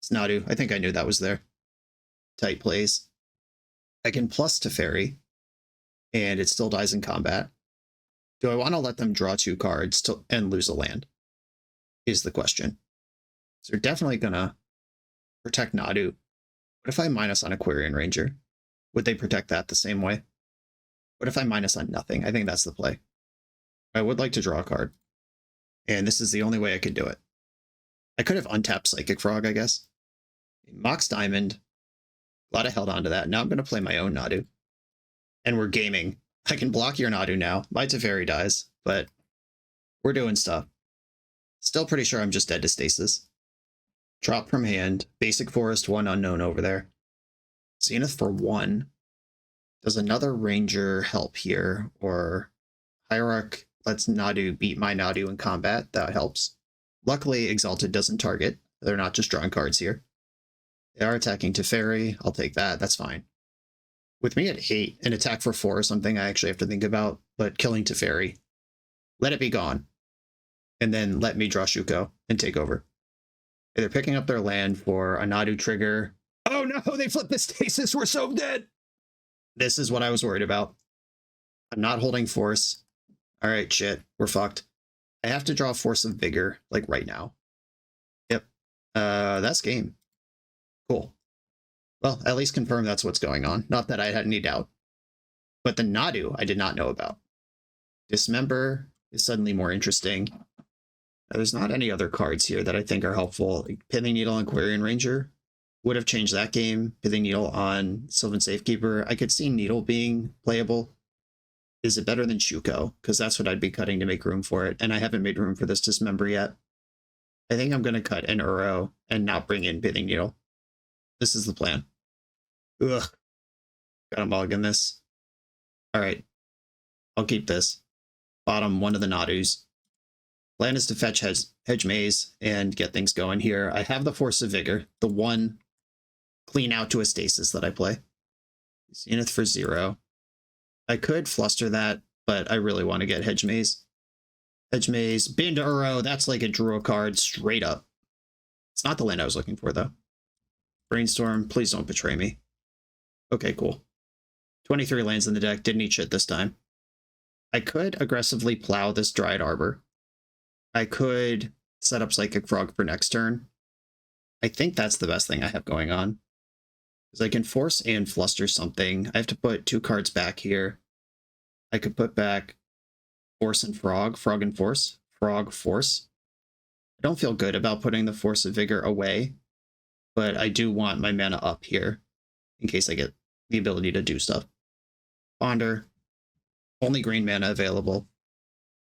It's Nadu. I think I knew that was there. Tight plays. I can plus Teferi, and it still dies in combat. Do I want to let them draw 2 cards and lose a land? Is the question. So they're definitely going to protect Nadu. What if I minus on a Quirion Ranger? Would they protect that the same way? What if I minus on nothing? I think that's the play. I would like to draw a card. And this is the only way I could do it. I could have untapped Psychic Frog, I guess. Mox Diamond. Glad I held on to that. Now I'm going to play my own Nadu. And we're gaming. I can block your Nadu now. My Teferi dies, but we're doing stuff. Still pretty sure I'm just dead to Stasis. Drop from hand. Basic Forest, 1 unknown over there. Zenith for 1. Does another Ranger help here? Or Hierarch lets Nadu beat my Nadu in combat. That helps. Luckily, Exalted doesn't target. They're not just drawing cards here. They are attacking Teferi. I'll take that. That's fine. With me at 8, an attack for 4 is something I actually have to think about, but killing Teferi. Let it be gone. And then let me draw Shuko and take over. They're picking up their land for a Nadu trigger. Oh no, they flipped the Stasis. We're so dead. This is what I was worried about. I'm not holding Force. All right, shit. We're fucked. I have to draw Force of Vigor, like right now. Yep. That's game. Cool. Well, at least confirm that's what's going on. Not that I had any doubt. But the Nadu, I did not know about. Dismember is suddenly more interesting. There's not any other cards here that I think are helpful. Like Pithing Needle and Quirion Ranger would have changed that game. Pithing Needle on Sylvan Safekeeper. I could see Needle being playable. Is it better than Shuko? Because that's what I'd be cutting to make room for it. And I haven't made room for this Dismember yet. I think I'm going to cut an Uro and not bring in Pithing Needle. This is the plan. Ugh. Gotta mulligan this. Alright. I'll keep this. Bottom 1 of the Nadus. Plan is to fetch Hedge Maze and get things going here. I have the Force of Vigor, the 1 clean out to a Stasis that I play. Zenith for 0. I could fluster that, but I really want to get Hedge Maze. Hedge Maze, Band to Uro, that's like a draw card straight up. It's not the land I was looking for, though. Brainstorm, please don't betray me. Okay, cool. 23 lands in the deck, didn't eat shit this time. I could aggressively plow this Dryad Arbor. I could set up Psychic Frog for next turn. I think that's the best thing I have going on. Because I can force and fluster something. I have to put 2 cards back here. I could put back Force and Frog, Frog and Force, Frog, Force. I don't feel good about putting the Force of Vigor away, but I do want my mana up here in case I get the ability to do stuff. Ponder, only green mana available.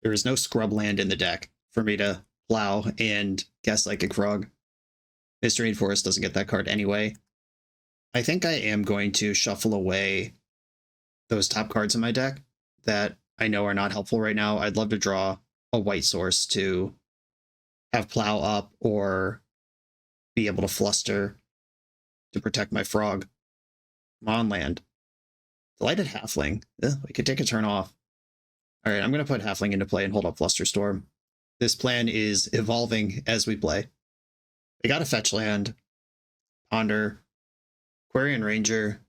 There is no scrub land in the deck for me to plow and cast Psychic Frog. Mystery and Forest doesn't get that card anyway. I think I am going to shuffle away those top cards in my deck that I know are not helpful right now. I'd love to draw a white source to have plow up or be able to fluster to protect my frog. Come on, land. Delighted Halfling. We could take a turn off. All right, I'm going to put Halfling into play and hold up Flusterstorm. This plan is evolving as we play. They got a fetch land, Ponder, Quarian Ranger.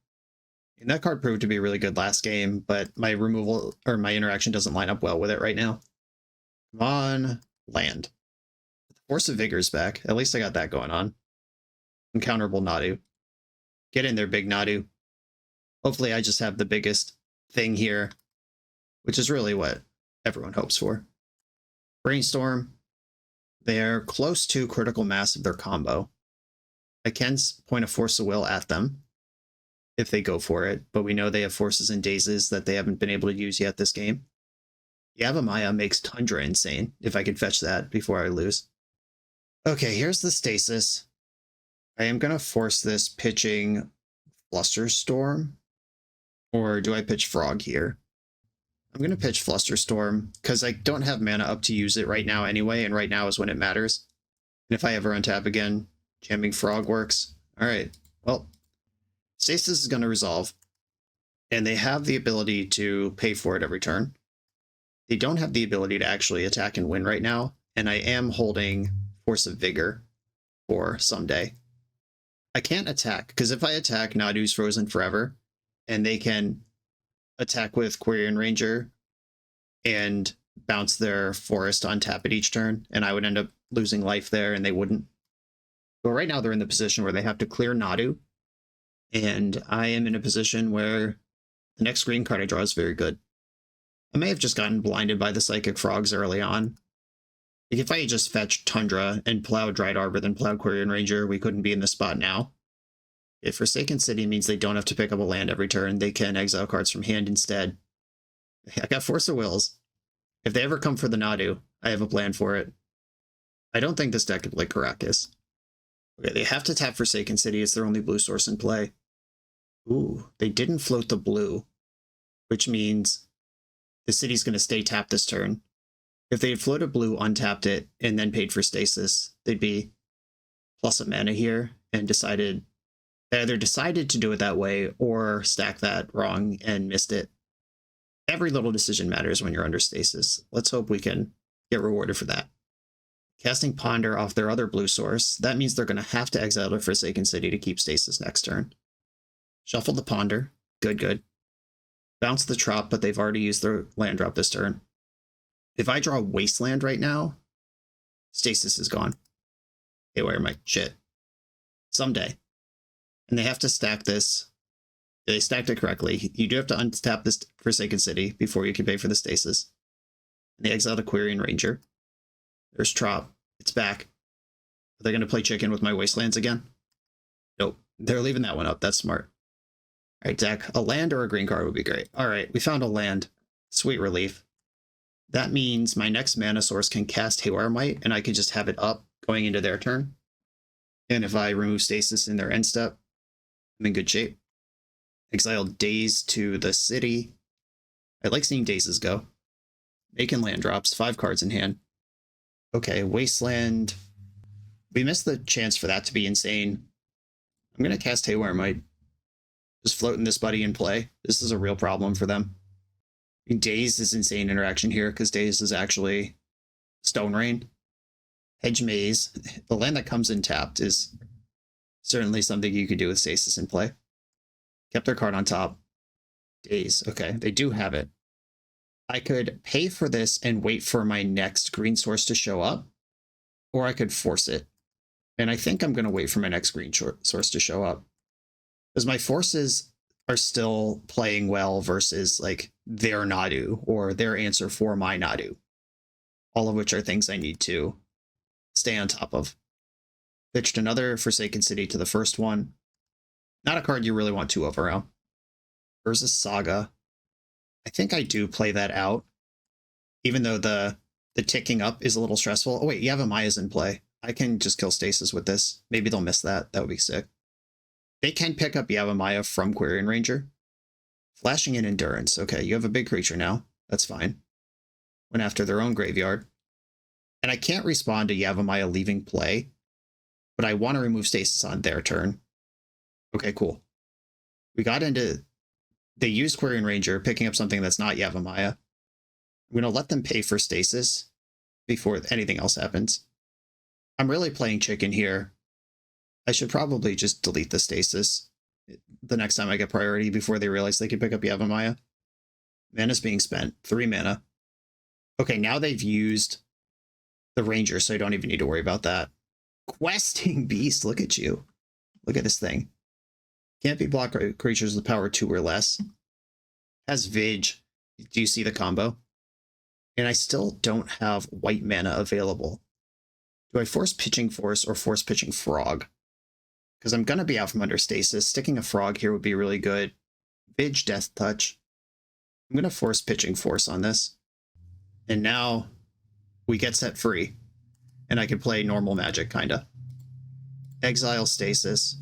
And that card proved to be really good last game, but my removal or my interaction doesn't line up well with it right now. Come on, land. Force of Vigor's back. At least I got that going on. Uncounterable Nadu. Get in there, big Nadu. Hopefully I just have the biggest thing here, which is really what everyone hopes for. Brainstorm. They're close to critical mass of their combo. I can point a Force of Will at them if they go for it, but we know they have forces and dazes that they haven't been able to use yet this game. Yavimaya makes Tundra insane, if I could fetch that before I lose. Okay, here's the Stasis. I am going to force this pitching Flusterstorm, or do I pitch Frog here? I'm going to pitch Flusterstorm, because I don't have mana up to use it right now anyway, and right now is when it matters. And if I ever untap again, jamming Frog works. Alright, well, Stasis is going to resolve, and they have the ability to pay for it every turn. They don't have the ability to actually attack and win right now, and I am holding Force of Vigor for someday. I can't attack, because if I attack, Nadu's frozen forever, and they can attack with Quarian Ranger and bounce their forest on tap at each turn, and I would end up losing life there, and they wouldn't. But right now they're in the position where they have to clear Nadu, and I am in a position where the next green card I draw is very good. I may have just gotten blinded by the Psychic Frogs early on. Like if I had just fetched Tundra and plowed Dryad Arbor, then plowed Quarian Ranger, we couldn't be in this spot now. If Forsaken City means they don't have to pick up a land every turn, they can exile cards from hand instead. I got Force of Wills. If they ever come for the Nadu, I have a plan for it. I don't think this deck could play Caracas. Okay, they have to tap Forsaken City. It's their only blue source in play. Ooh, they didn't float the blue, which means the city's going to stay tapped this turn. If they had floated blue, untapped it, and then paid for Stasis, they'd be plus a mana here and decided... They either decided to do it that way or stack that wrong and missed it. Every little decision matters when you're under Stasis. Let's hope we can get rewarded for that. Casting Ponder off their other blue source, that means they're going to have to exile to Forsaken City to keep Stasis next turn. Shuffle the Ponder. Good, good. Bounce the Trop, but they've already used their land drop this turn. If I draw Wasteland right now, Stasis is gone. Hey, where am I? Shit. Someday. And they have to stack this. They stacked it correctly. You do have to untap this Forsaken City before you can pay for the Stasis. And they exiled a Quarian Ranger. There's Trop. It's back. Are they going to play chicken with my Wastelands again? Nope. They're leaving that one up. That's smart. All right, deck. A land or a green card would be great. All right, we found a land. Sweet relief. That means my next mana source can cast Haywire Might, and I can just have it up going into their turn. And if I remove Stasis in their end step, I'm in good shape. Exile Daze to the city. I like seeing Dazes go. Making land drops, 5 cards in hand. Okay, Wasteland. We missed the chance for that to be insane. I'm going to cast Haywire Might. Just floating this buddy in play. This is a real problem for them. Daze is insane interaction here because Daze is actually Stone Rain. Hedge Maze, the land that comes in tapped, is certainly something you could do with Stasis in play. Kept their card on top. Daze, okay, they do have it. I could pay for this and wait for my next green source to show up, or I could force it. And I think I'm going to wait for my next green source to show up. Because my forces are still playing well versus like their Nadu or their answer for my Nadu. All of which are things I need to stay on top of. Pitched another Forsaken City to the first one. Not a card you really want to overround. Urza's Saga. I think I do play that out. Even though the ticking up is a little stressful. Oh wait, Yavamaya's in play. I can just kill Stasis with this. Maybe they'll miss that. That would be sick. They can pick up Yavamaya from Quirion Ranger. Flashing in Endurance. Okay, you have a big creature now. That's fine. Went after their own graveyard. And I can't respond to Yavamaya leaving play, but I want to remove Stasis on their turn. Okay, cool. We got into... They used Quirion Ranger, picking up something that's not Yavamaya. I'm going to let them pay for Stasis before anything else happens. I'm really playing chicken here. I should probably just delete the Stasis the next time I get priority before they realize they can pick up Yavamaya. Mana's being spent. 3 mana. Okay, now they've used the Ranger, so I don't even need to worry about that. Questing Beast, look at you. Look at this thing. Can't be blocked by creatures with power 2 or less. Has Vig. Do you see the combo? And I still don't have white mana available. Do I force Pitching Force or force Pitching Frog? Because I'm going to be out from under Stasis. Sticking a Frog here would be really good. Vig, Death Touch. I'm going to force Pitching Force on this. And now we get set free. And I can play normal Magic, kinda. Exile Stasis.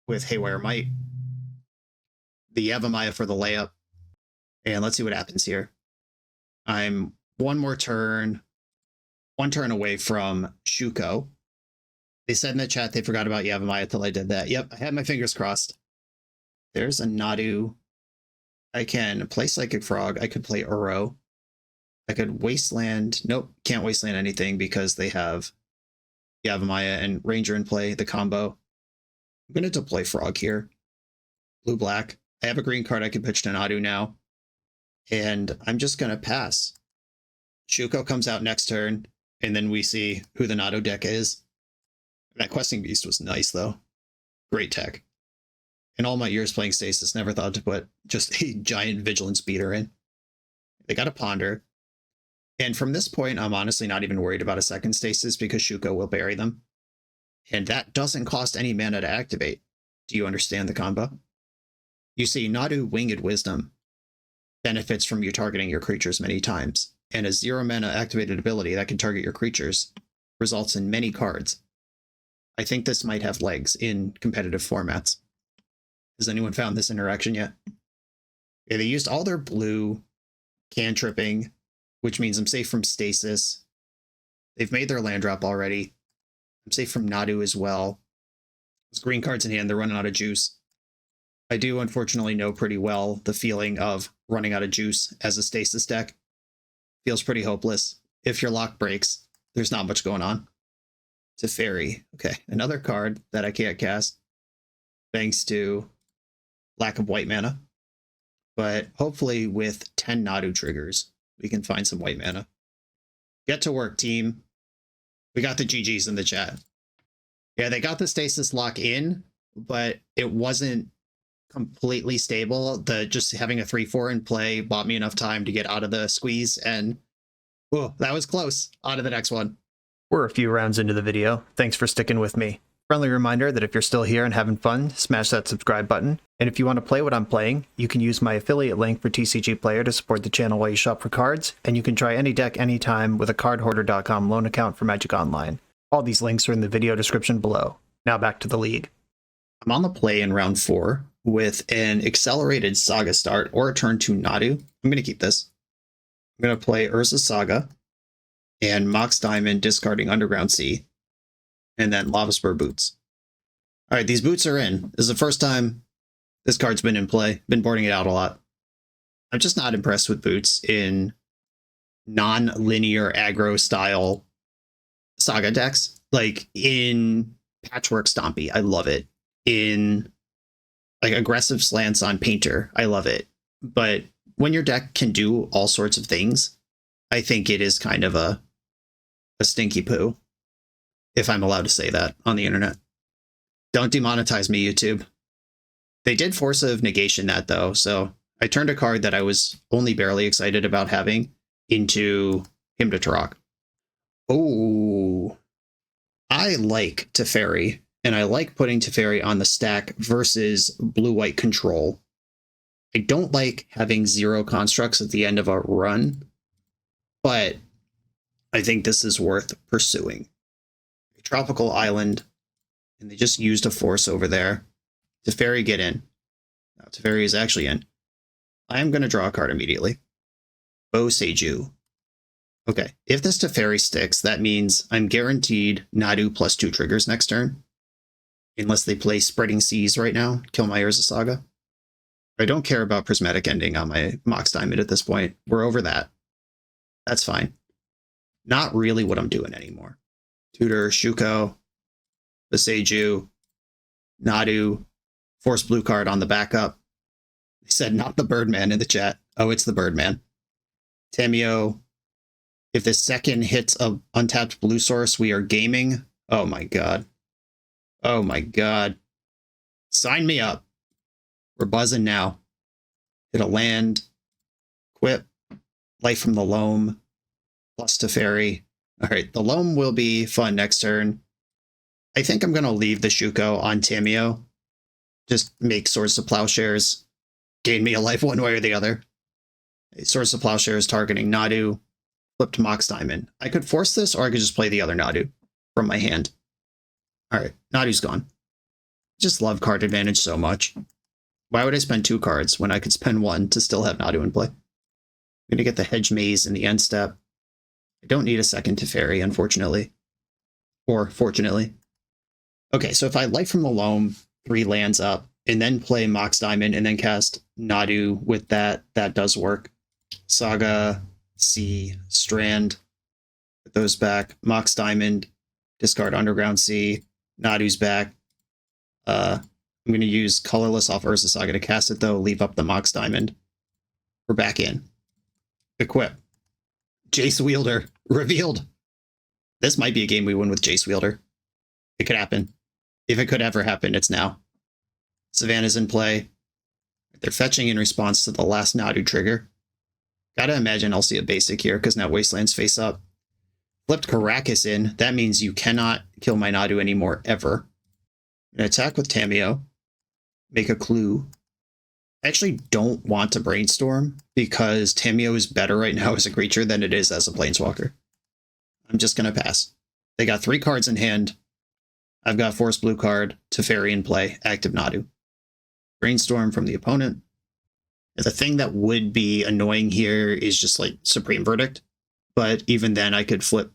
With Haywire Might. The Yavamaya for the layup. And let's see what happens here. I'm one turn away from Shuko. They said in the chat they forgot about Yavamaya until I did that. Yep, I had my fingers crossed. There's a Nadu. I can play Psychic Frog. I could play Uro. I could Wasteland. Nope, can't Wasteland anything because they have Yavamaya and Ranger in play, the combo. I'm going to deploy Frog here. Blue-black. I have a green card I can pitch to Nadu now. And I'm just going to pass. Shuko comes out next turn, and then we see who the Nadu deck is. That Questing Beast was nice, though. Great tech. In all my years playing Stasis, never thought to put just a giant Vigilance Beater in. They got a Ponder. And from this point, I'm honestly not even worried about a second Stasis because Shuko will bury them. And that doesn't cost any mana to activate. Do you understand the combo? You see, Nadu Winged Wisdom benefits from you targeting your creatures many times, and a 0 mana activated ability that can target your creatures results in many cards. I think this might have legs in competitive formats. Has anyone found this interaction yet? Yeah, they used all their blue cantripping, which means I'm safe from Stasis. They've made their land drop already. I'm safe from Nadu as well. There's green cards in hand, they're running out of juice. I do unfortunately know pretty well the feeling of running out of juice as a Stasis deck. Feels pretty hopeless. If your lock breaks, there's not much going on. Teferi. Okay, another card that I can't cast thanks to lack of white mana. But hopefully with 10 Nadu triggers, we can find some white mana. Get to work, team. We got the GGs in the chat. Yeah, they got the Stasis lock in, but it wasn't completely stable. Just having a 3/4 in play bought me enough time to get out of the squeeze, and oh, that was close. On to the next one. We're a few rounds into the video. Thanks for sticking with me. Friendly reminder that if you're still here and having fun, smash that subscribe button. And if you want to play what I'm playing, you can use my affiliate link for TCG Player to support the channel while you shop for cards, and you can try any deck anytime with a cardhoarder.com loan account for Magic Online. All these links are in the video description below. Now back to the league. I'm on the play in round 4 with an accelerated Saga start or a turn 2 Nadu. I'm going to keep this. I'm going to play Urza's Saga and Mox Diamond, discarding Underground Sea, and then Lava Spur Boots. All right, these boots are in. This is the first time This card's been in play, been boarding it out a lot. I'm just not impressed with Boots in non-linear aggro style Saga decks. Like in Patchwork Stompy, I love it. In like aggressive slants on Painter, I love it. But when your deck can do all sorts of things, I think it is kind of a stinky poo, if I'm allowed to say that on the internet. Don't demonetize me, YouTube. They did Force of Negation that, though, so I turned a card that I was only barely excited about having into Hymn to Tarok. Oh, I like Teferi, and I like putting Teferi on the stack versus blue-white control. I don't like having 0 constructs at the end of a run, but I think this is worth pursuing. A tropical island, and they just used a force over there. Teferi, get in. Now, Teferi is actually in. I am going to draw a card immediately. Boseiju. Okay, if this Teferi sticks, that means I'm guaranteed Nadu +2 triggers next turn. Unless they play Spreading Seas right now, kill my Urza Saga. I don't care about Prismatic Ending on my Mox Diamond at this point. We're over that. That's fine. Not really what I'm doing anymore. Tutor, Shuko, Boseiju, Nadu, Force Blue card on the backup. They said not the Birdman in the chat. Oh, it's the Birdman. Tamio. If the second hits a untapped blue source, we are gaming. Oh my god. Oh my god. Sign me up. We're buzzing now. Hit a land. Quip. Life from the Loam. Plus Teferi. Alright, the Loam will be fun next turn. I think I'm going to leave the Shuko on Tamio. Just make Swords to Plowshares gain me a life one way or the other. Swords to Plowshares targeting Nadu. Flip to Mox Diamond. I could force this, or I could just play the other Nadu from my hand. Alright, Nadu's gone. Just love card advantage so much. Why would I spend 2 cards when I could spend 1 to still have Nadu in play? I'm going to get the Hedge Maze in the end step. I don't need a second Teferi, unfortunately. Or fortunately. Okay, so if I Life from the Loam, 3 lands up, and then play Mox Diamond, and then cast Nadu with that, that does work. Saga, Sea, Strand, put those back. Mox Diamond, discard Underground Sea, Nadu's back. I'm going to use Colorless off Urza Saga to cast it, though. Leave up the Mox Diamond. We're back in. Equip. Jace Wielder. Revealed. This might be a game we win with Jace Wielder. It could happen. If it could ever happen, it's now. Savannah's in play. They're fetching in response to the last Nadu trigger. Gotta imagine I'll see a basic here, because now Wasteland's face up. Flipped Caracas in. That means you cannot kill my Nadu anymore, ever. I'm going to attack with Tamio. Make a clue. I actually don't want to Brainstorm, because Tamio is better right now as a creature than it is as a Planeswalker. I'm just going to pass. They got 3 cards in hand. I've got Force Blue card, Teferi in play, active Nadu. Brainstorm from the opponent. And the thing that would be annoying here is just like Supreme Verdict. But even then I could flip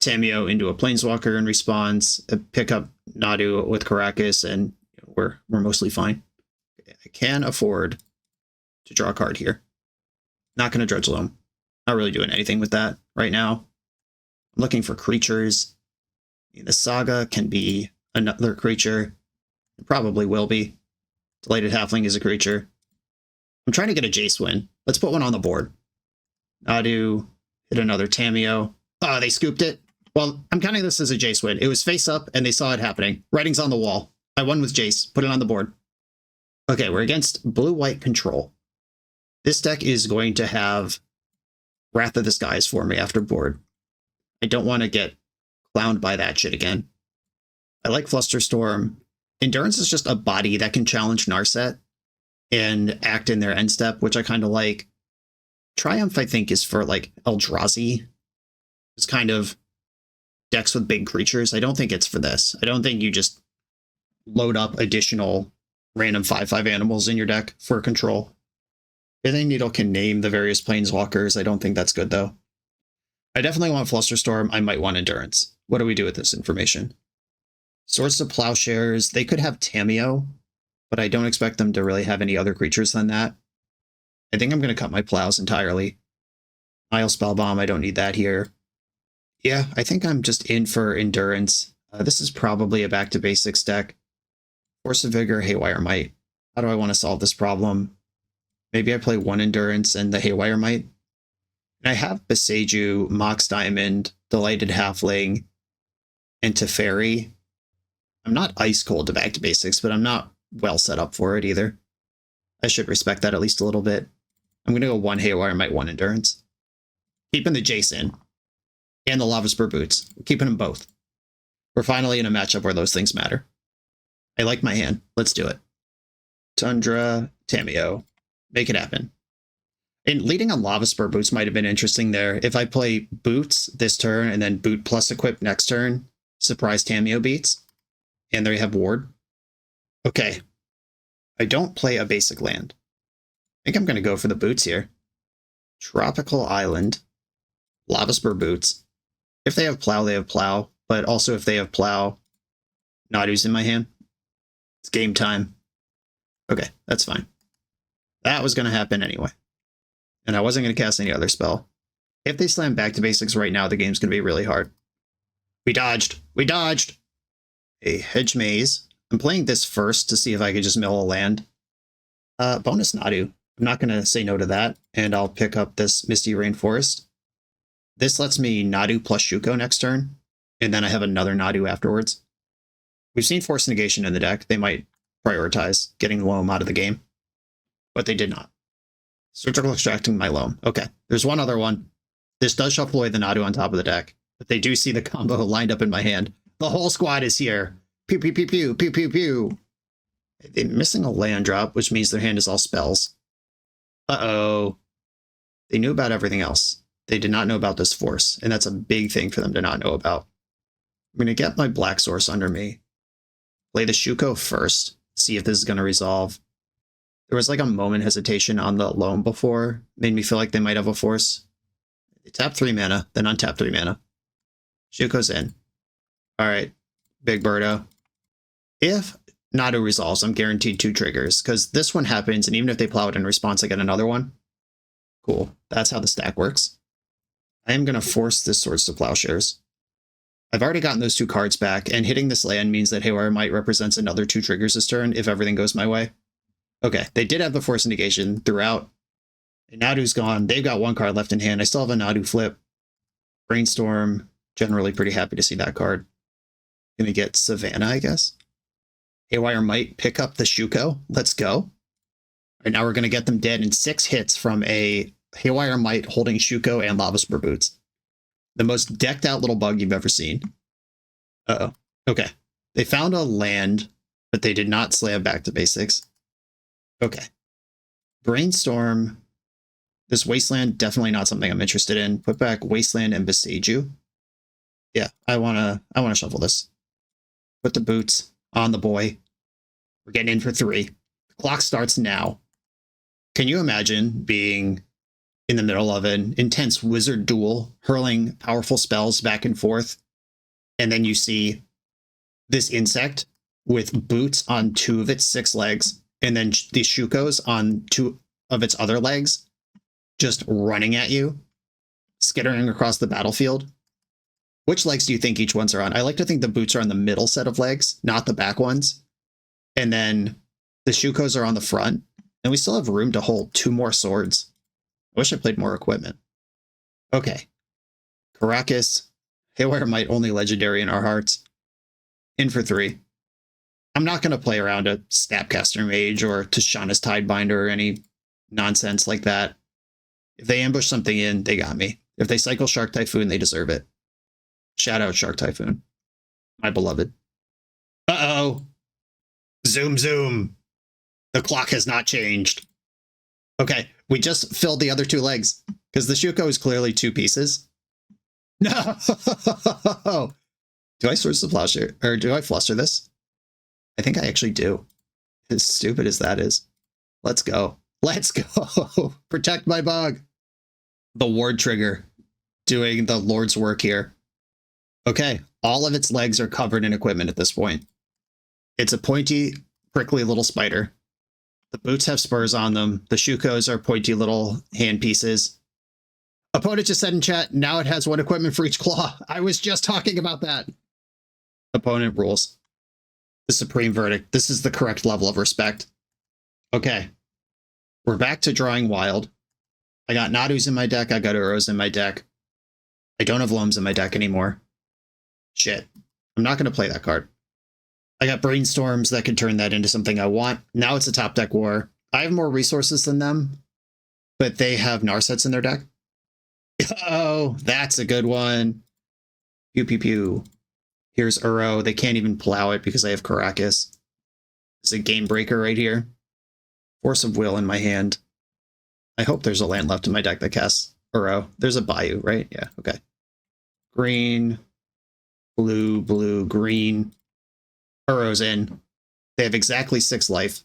Tamio into a Planeswalker in response, pick up Nadu with Caracas, and we're mostly fine. I can afford to draw a card here. Not going to Dredge Loam. Not really doing anything with that right now. I'm looking for creatures. The Saga can be another creature. It probably will be. Delighted Halfling is a creature. I'm trying to get a Jace win. Let's put one on the board. Nadu, hit another Tamio. Oh, they scooped it. Well, I'm counting this as a Jace win. It was face up, and they saw it happening. Writing's on the wall. I won with Jace. Put it on the board. Okay, we're against blue-white control. This deck is going to have Wrath of the Skies for me after board. I don't want to get clowned by that shit again. I like Flusterstorm. Endurance is just a body that can challenge Narset and act in their end step, which I kind of like. Triumph, I think, is for like Eldrazi. It's kind of decks with big creatures. I don't think it's for this. I don't think you just load up additional random 5/5 animals in your deck for control. I think Needle can name the various Planeswalkers. I don't think that's good, though. I definitely want Flusterstorm. I might want Endurance. What do we do with this information? Swords to Plowshares. They could have Tamio, but I don't expect them to really have any other creatures than that. I think I'm going to cut my plows entirely. Isle Spellbomb, I don't need that here. Yeah, I think I'm just in for Endurance. This is probably a back to basics deck. Force of Vigor, Haywire Might. How do I want to solve this problem? Maybe I play 1 Endurance and the Haywire Might. And I have Beseju, Mox Diamond, Delighted Halfling, and Teferi. I'm not ice cold to back to basics, but I'm not well set up for it either. I should respect that at least a little bit. I'm going to go 1 Haywire Might, 1 Endurance. Keeping the Jace in. And the Lava Spur Boots. We're keeping them both. We're finally in a matchup where those things matter. I like my hand. Let's do it. Tundra, Tameo. Make it happen. And leading on Lava Spur Boots might have been interesting there. If I play Boots this turn and then Boot plus Equip next turn, surprise Tameo beats. And there you have Ward. Okay. I don't play a basic land. I think I'm going to go for the Boots here. Tropical Island. Lava Spur Boots. If they have Plow, they have Plow. But also if they have Plow, Nadu's in my hand. It's game time. Okay, that's fine. That was going to happen anyway. And I wasn't going to cast any other spell. If they slam back to basics right now, the game's going to be really hard. We dodged. We dodged. A Hedge Maze. I'm playing this first to see if I could just mill a land. Bonus Nadu. I'm not going to say no to that. And I'll pick up this Misty Rainforest. This lets me Nadu plus Shuko next turn. And then I have another Nadu afterwards. We've seen Force Negation in the deck. They might prioritize getting Loam out of the game. But they did not. Surgical Extracting my Loam. Okay, there's one other one. This does shuffle away the Nadu on top of the deck. But they do see the combo lined up in my hand. The whole squad is here. Pew, pew, pew, pew, pew, pew, pew. They're missing a land drop, which means their hand is all spells. Uh-oh. They knew about everything else. They did not know about this force, and that's a big thing for them to not know about. I'm going to get my Black Source under me. Play the Shuko first. See if this is going to resolve. There was like a moment hesitation on the Loam before. Made me feel like they might have a force. They tap 3 mana, then untap 3 mana. Shuko's in. Alright, Big Birdo. If Nadu resolves, I'm guaranteed 2 triggers, because this one happens, and even if they plow it in response, I get another one. Cool. That's how the stack works. I am going to force this Swords to Plowshares. I've already gotten those 2 cards back, and hitting this land means that Haywire Might represents another 2 triggers this turn if everything goes my way. Okay, they did have the Force Negation throughout. And Nadu's gone. They've got 1 card left in hand. I still have a Nadu flip. Brainstorm. Generally pretty happy to see that card. Gonna get Savannah, I guess. Haywire Might pick up the Shuko. Let's go. All right, now we're gonna get them dead in 6 hits from a Haywire Might holding Shuko and Lava Spur Boots. The most decked out little bug you've ever seen. Uh-oh. Okay. They found a land, but they did not slam back to basics. Okay. Brainstorm. This Wasteland, definitely not something I'm interested in. Put back Wasteland and Beseju. Yeah, I wanna shuffle this. Put the Boots on the boy. We're getting in for 3. The clock starts now. Can you imagine being in the middle of an intense wizard duel, hurling powerful spells back and forth, and then you see this insect with Boots on 2 of its 6 legs, and then these Shukos on 2 of its other legs, just running at you, skittering across the battlefield? Which legs do you think each ones are on? I like to think the Boots are on the middle set of legs, not the back ones. And then the Shukos are on the front. And we still have room to hold 2 more swords. I wish I played more equipment. Okay. Caracas. Haywire Might, only legendary in our hearts. In for 3. I'm not going to play around a Snapcaster Mage or Tishana's Tidebinder or any nonsense like that. If they ambush something in, they got me. If they cycle Shark Typhoon, they deserve it. Shout out Shark Typhoon. My beloved. Uh-oh. Zoom, zoom. The clock has not changed. Okay, we just filled the other 2 legs, because the Shuko is clearly 2 pieces. No! Do I Swords to Plowshare, or do I Fluster this? I think I actually do. As stupid as that is. Let's go. Let's go! Protect my bug! The Ward trigger. Doing the Lord's work here. Okay, all of its legs are covered in equipment at this point. It's a pointy prickly little spider. The boots have spurs on them. The Shukos are pointy little hand pieces. Opponent just said in chat, now it has one equipment for each claw. I was just talking about that. Opponent rules. The supreme verdict. This is the correct level of respect. Okay. We're back to drawing wild. I got Nadus in my deck. I got Uros in my deck. I don't have Loams in my deck anymore. Shit. I'm not going to play that card. I got Brainstorms that can turn that into something I want. Now it's a top deck war. I have more resources than them, but they have Narsets in their deck. Oh, that's a good one. Pew, pew, pew. Here's Uro. They can't even plow it because I have Caracas. It's a game breaker right here. Force of Will in my hand. I hope there's a land left in my deck that casts Uro. There's a Bayou, right? Yeah, okay. Green, blue, blue, green. Uro's in. They have exactly 6 life.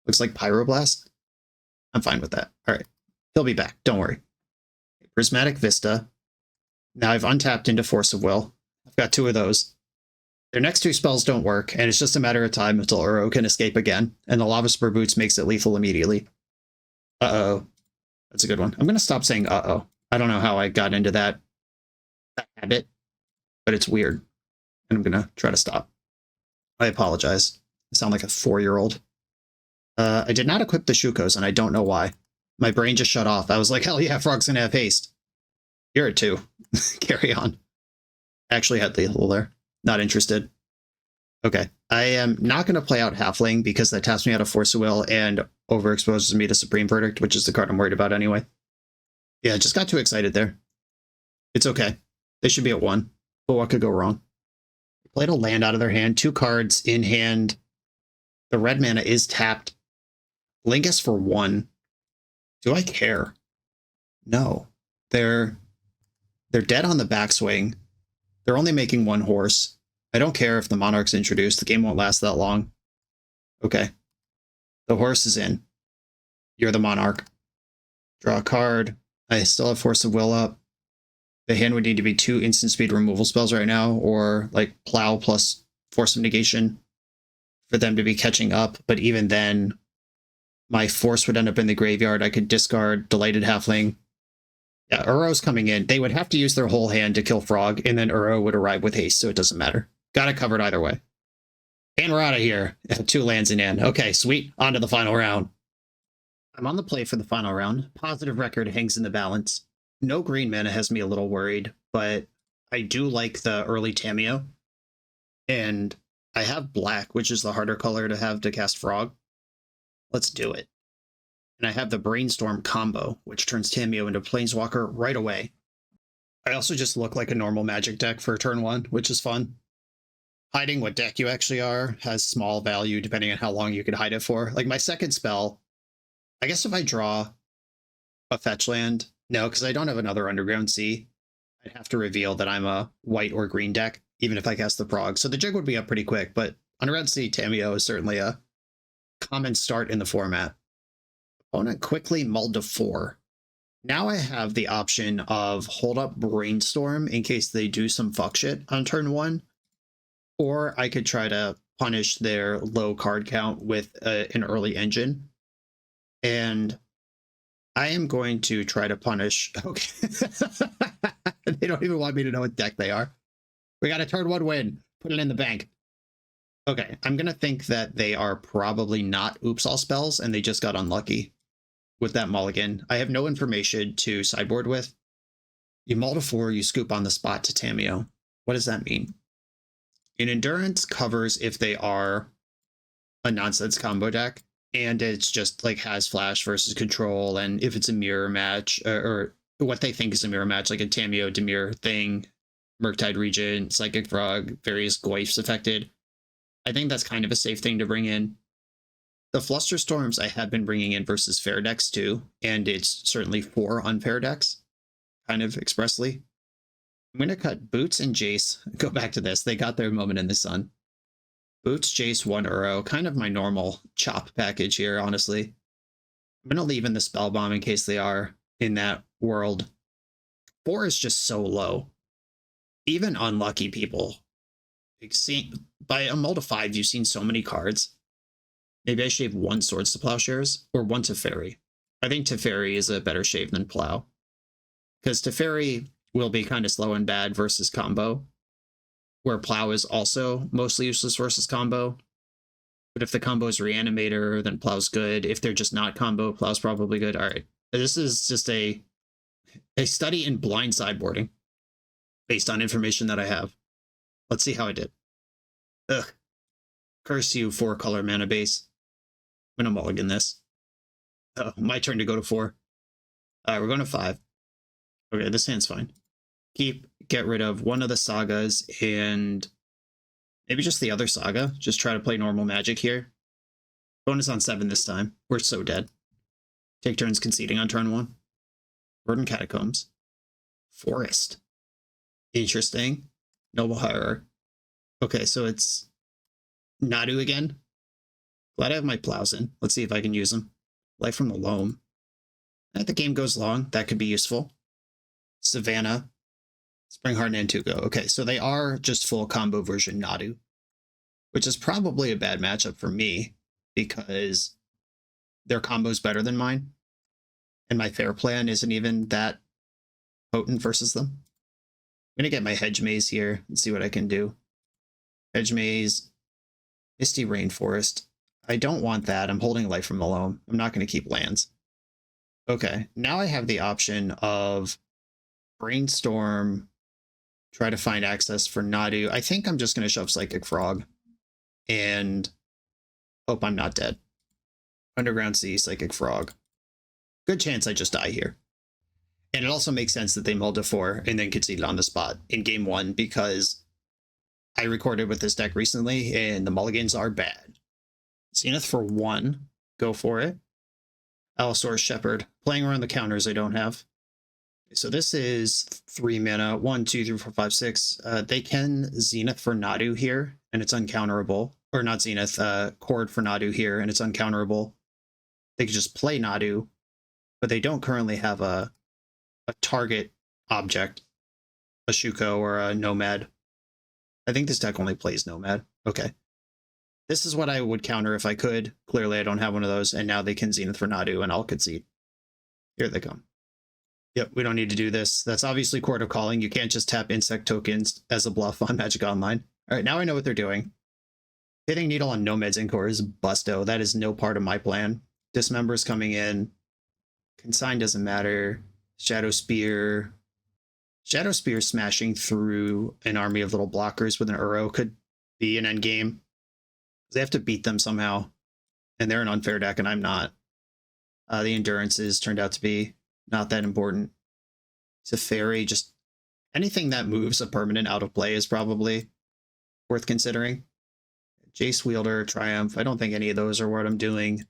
Looks like Pyroblast. I'm fine with that. All right. He'll be back. Don't worry. Prismatic Vista. Now I've untapped into Force of Will. I've got 2 of those. Their next 2 spells don't work, and it's just a matter of time until Uro can escape again, and the Lava Spur Boots makes it lethal immediately. Uh-oh. That's a good one. I'm going to stop saying uh-oh. I don't know how I got into that habit, but it's weird, and I'm going to try to stop. I apologize. I sound like a 4-year-old. I did not equip the Shukos, and I don't know why. My brain just shut off. I was like, hell yeah, Frog's going to have haste. You're at 2. Carry on. Actually had lethal there. Not interested. Okay. I am not going to play out Halfling because that taps me out of Force of Will and overexposes me to Supreme Verdict, which is the card I'm worried about anyway. Yeah, just got too excited there. It's okay. They should be at 1. But what could go wrong? Played a land out of their hand. 2 cards in hand. The red mana is tapped. Lingus for 1. Do I care? No. They're dead on the backswing. They're only making 1 horse. I don't care if the Monarch's introduced. The game won't last that long. Okay. The horse is in. You're the Monarch. Draw a card. I still have Force of Will up. The hand would need to be 2 instant speed removal spells right now, or like Plow plus Force of Negation for them to be catching up. But even then, my Force would end up in the graveyard. I could discard Delighted Halfling. Yeah, Uro's coming in. They would have to use their whole hand to kill Frog, and then Uro would arrive with haste, so it doesn't matter. Got it covered either way. And we're out of here. 2 lands in hand. Okay, sweet. On to the final round. I'm on the play for the final round. Positive record hangs in the balance. No green mana has me a little worried, but I do like the early Tamiyo. And I have black, which is the harder color to have to cast Frog. Let's do it. And I have the Brainstorm combo, which turns Tamiyo into Planeswalker right away. I also just look like a normal Magic deck for turn 1, which is fun. Hiding what deck you actually are has small value depending on how long you can hide it for. Like my second spell, I guess if I draw a fetch land, no, because I don't have another Underground Sea, I'd have to reveal that I'm a white or green deck, even if I cast the Prog. So the jig would be up pretty quick, but Underground Sea Tamiyo is certainly a common start in the format. Opponent quickly mulled to 4. Now I have the option of hold up Brainstorm in case they do some fuck shit on turn 1, or I could try to punish their low card count with an early engine. And I am going to try to punish. Okay. They don't even want me to know what deck they are. We got a turn 1 win. Put it in the bank. Okay. I'm going to think that they are probably not Oops All Spells and they just got unlucky with that mulligan. I have no information to sideboard with. You mull to 4, you scoop on the spot to Tamiyo. What does that mean? An Endurance covers if they are a nonsense combo deck, and it's just like has flash versus control, and if it's a mirror match, or what they think is a mirror match, like a Tamiyo Demir thing, Murktide Regent, Psychic Frog, various Goyfs affected. I think that's kind of a safe thing to bring in. The Flusterstorms I have been bringing in versus fair decks too, and it's certainly 4 unfair decks, kind of expressly. I'm going to cut Boots and Jace. Go back to this. They got their moment in the sun. Boots, Jace, 1 Uro. Kind of my normal chop package here, honestly. I'm going to leave in the Spellbomb in case they are in that world. 4 is just so low. Even unlucky people. By a mull to 5, you've seen so many cards. Maybe I shave one Swords to Plowshares or one Teferi. I think Teferi is a better shave than Plow. Because Teferi will be kind of slow and bad versus combo, where Plow is also mostly useless versus combo. But if the combo is Reanimator, then Plow's good. If they're just not combo, Plow's probably good. All right. This is just a study in blind sideboarding based on information that I have. Let's see how I did. Ugh. Curse you, 4-color mana base. I'm going to mulligan this. Oh, my turn to go to 4. All right, we're going to 5. Okay, this hand's fine. Get rid of one of the sagas and maybe just the other saga. Just try to play normal Magic here. Bonus on 7 this time. We're so dead. Take turns conceding on turn 1. Verdant Catacombs. Forest. Interesting. Noble Hierarch. Okay, so it's Nadu again. Glad I have my plows in. Let's see if I can use them. Life from the Loam. If the game goes long, that could be useful. Savannah. Springheart and Antuco. Okay, so they are just full combo version Nadu, which is probably a bad matchup for me because their combo's better than mine, and my fair plan isn't even that potent versus them. I'm going to get my Hedge Maze here and see what I can do. Hedge Maze, Misty Rainforest. I don't want that. I'm holding Life from the Loam. I'm not going to keep lands. Okay, now I have the option of Brainstorm, try to find access for Nadu. I think I'm just going to shove Psychic Frog and hope I'm not dead. Underground Sea, Psychic Frog. Good chance I just die here. And it also makes sense that they mulled to 4 and then conceded on the spot in game 1 because I recorded with this deck recently and the mulligans are bad. Zenith for 1. Go for it. Allosaurus Shepherd. Playing around the counters I don't have. So this is 3 mana. 1, 2, 3, 4, 5, 6. They can Zenith for Nadu here, and it's uncounterable. Or not Zenith, Chord for Nadu here, and it's uncounterable. They could just play Nadu, but they don't currently have a target object, a Shuko or a Nomad. I think this deck only plays Nomad. Okay. This is what I would counter if I could. Clearly I don't have one of those, and now they can Zenith for Nadu, and I'll concede. Here they come. Yep, we don't need to do this. That's obviously Court of Calling. You can't just tap insect tokens as a bluff on Magic Online. All right, now I know what they're doing. Hitting Needle on Nomad's Encore is busto. That is no part of my plan. Dismember's coming in. Consign doesn't matter. Shadow Spear. Shadow Spear smashing through an army of little blockers with an Uro could be an endgame. They have to beat them somehow. And they're an unfair deck, and I'm not. The Endurances turned out to be not that important. Teferi, just anything that moves a permanent out of play is probably worth considering. Jace Wielder, Triumph. I don't think any of those are what I'm doing.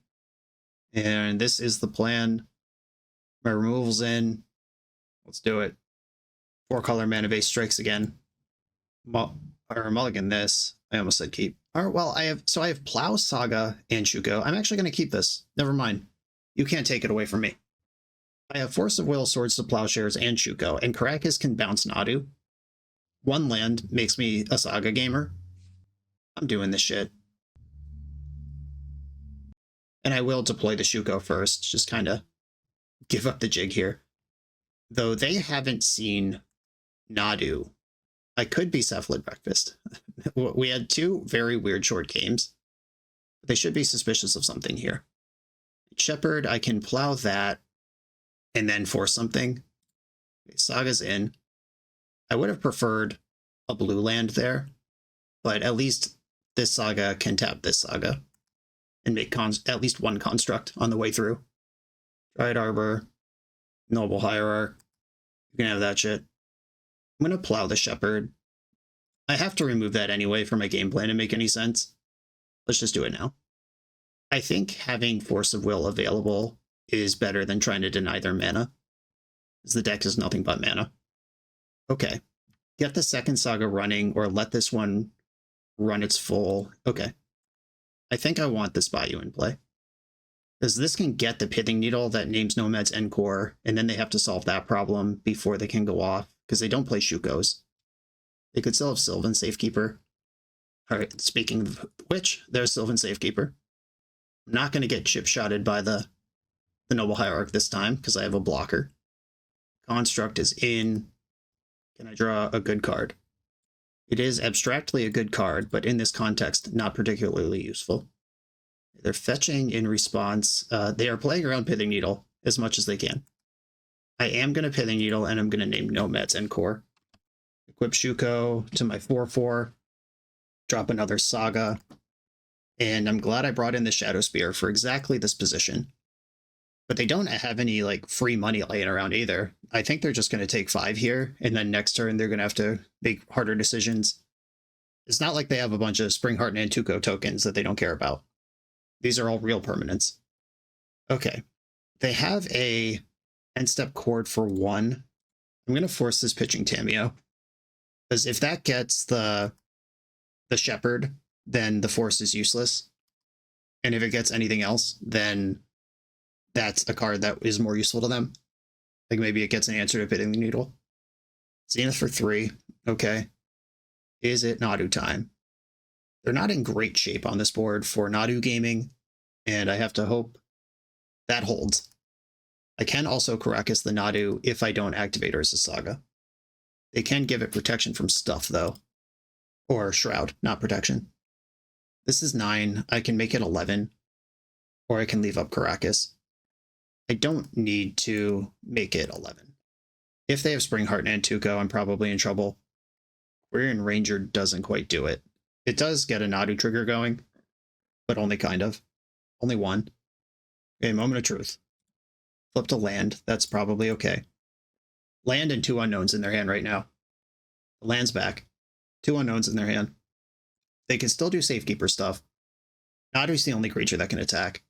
And this is the plan. My removal's in. Let's do it. 4-color mana base strikes again. Mulligan this. I almost said keep. All right, well, I have Plow, Saga, and Shuko. I'm actually going to keep this. Never mind. You can't take it away from me. I have Force of Will, Swords to Plowshares, and Shuko, and Karakas can bounce Nadu. 1 land makes me a Saga gamer. I'm doing this shit. And I will deploy the Shuko first, just kind of give up the jig here. Though they haven't seen Nadu, I could be Cephalid Breakfast. We had 2 very weird short games. They should be suspicious of something here. Shepherd, I can plow that and then force something. Okay, Saga's in. I would have preferred a blue land there, but at least this Saga can tap this Saga and make at least 1 construct on the way through. Dryad Arbor, Noble Hierarch. You can have that shit. I'm going to plow the Shepherd. I have to remove that anyway for my game plan to make any sense. Let's just do it now. I think having Force of Will available is better than trying to deny their mana, because the deck is nothing but mana. Okay. Get the second Saga running, or let this one run its full. Okay. I think I want this Bayou in play, because this can get the Pithing Needle that names Nomad's Encore, and then they have to solve that problem before they can go off, because they don't play Shukos. They could still have Sylvan Safekeeper. All right, speaking of which, there's Sylvan Safekeeper. I'm not going to get chip-shotted by the Noble Hierarch this time because I have a blocker. Construct is in. Can I draw a good card? It is abstractly a good card, but in this context, not particularly useful. They're fetching in response. They are playing around Pithing Needle as much as they can. I am going to Pithing Needle, and I'm going to name Nomad's Encore. Equip Shuko to my 4/4. Drop another Saga. And I'm glad I brought in the Shadow Spear for exactly this position. But they don't have any like free money laying around either. I think they're just going to take 5 here, and then next turn they're going to have to make harder decisions. It's not like they have a bunch of Springheart and Antuco tokens that they don't care about. These are all real permanents. Okay. They have a end-step cord for 1. I'm going to force this pitching Tameo. Because if that gets the Shepherd, then the force is useless. And if it gets anything else, then that's a card that is more useful to them. Like maybe it gets an answer to Pithing the Needle. Zenith for 3. Okay. Is it Nadu time? They're not in great shape on this board for Nadu gaming, and I have to hope that holds. I can also Caracas the Nadu if I don't activate Urza Saga. They can give it protection from stuff, though. Or Shroud, not protection. This is 9. I can make it 11. Or I can leave up Caracas. I don't need to make it 11. If they have Springheart and Antuco, I'm probably in trouble. Quirion Ranger doesn't quite do it. It does get a Nadu trigger going, but only kind of. Only 1. Okay, Moment of Truth. Flip to land. That's probably okay. Land and 2 unknowns in their hand right now. The land's back. 2 unknowns in their hand. They can still do Safekeeper stuff. Nadu's the only creature that can attack.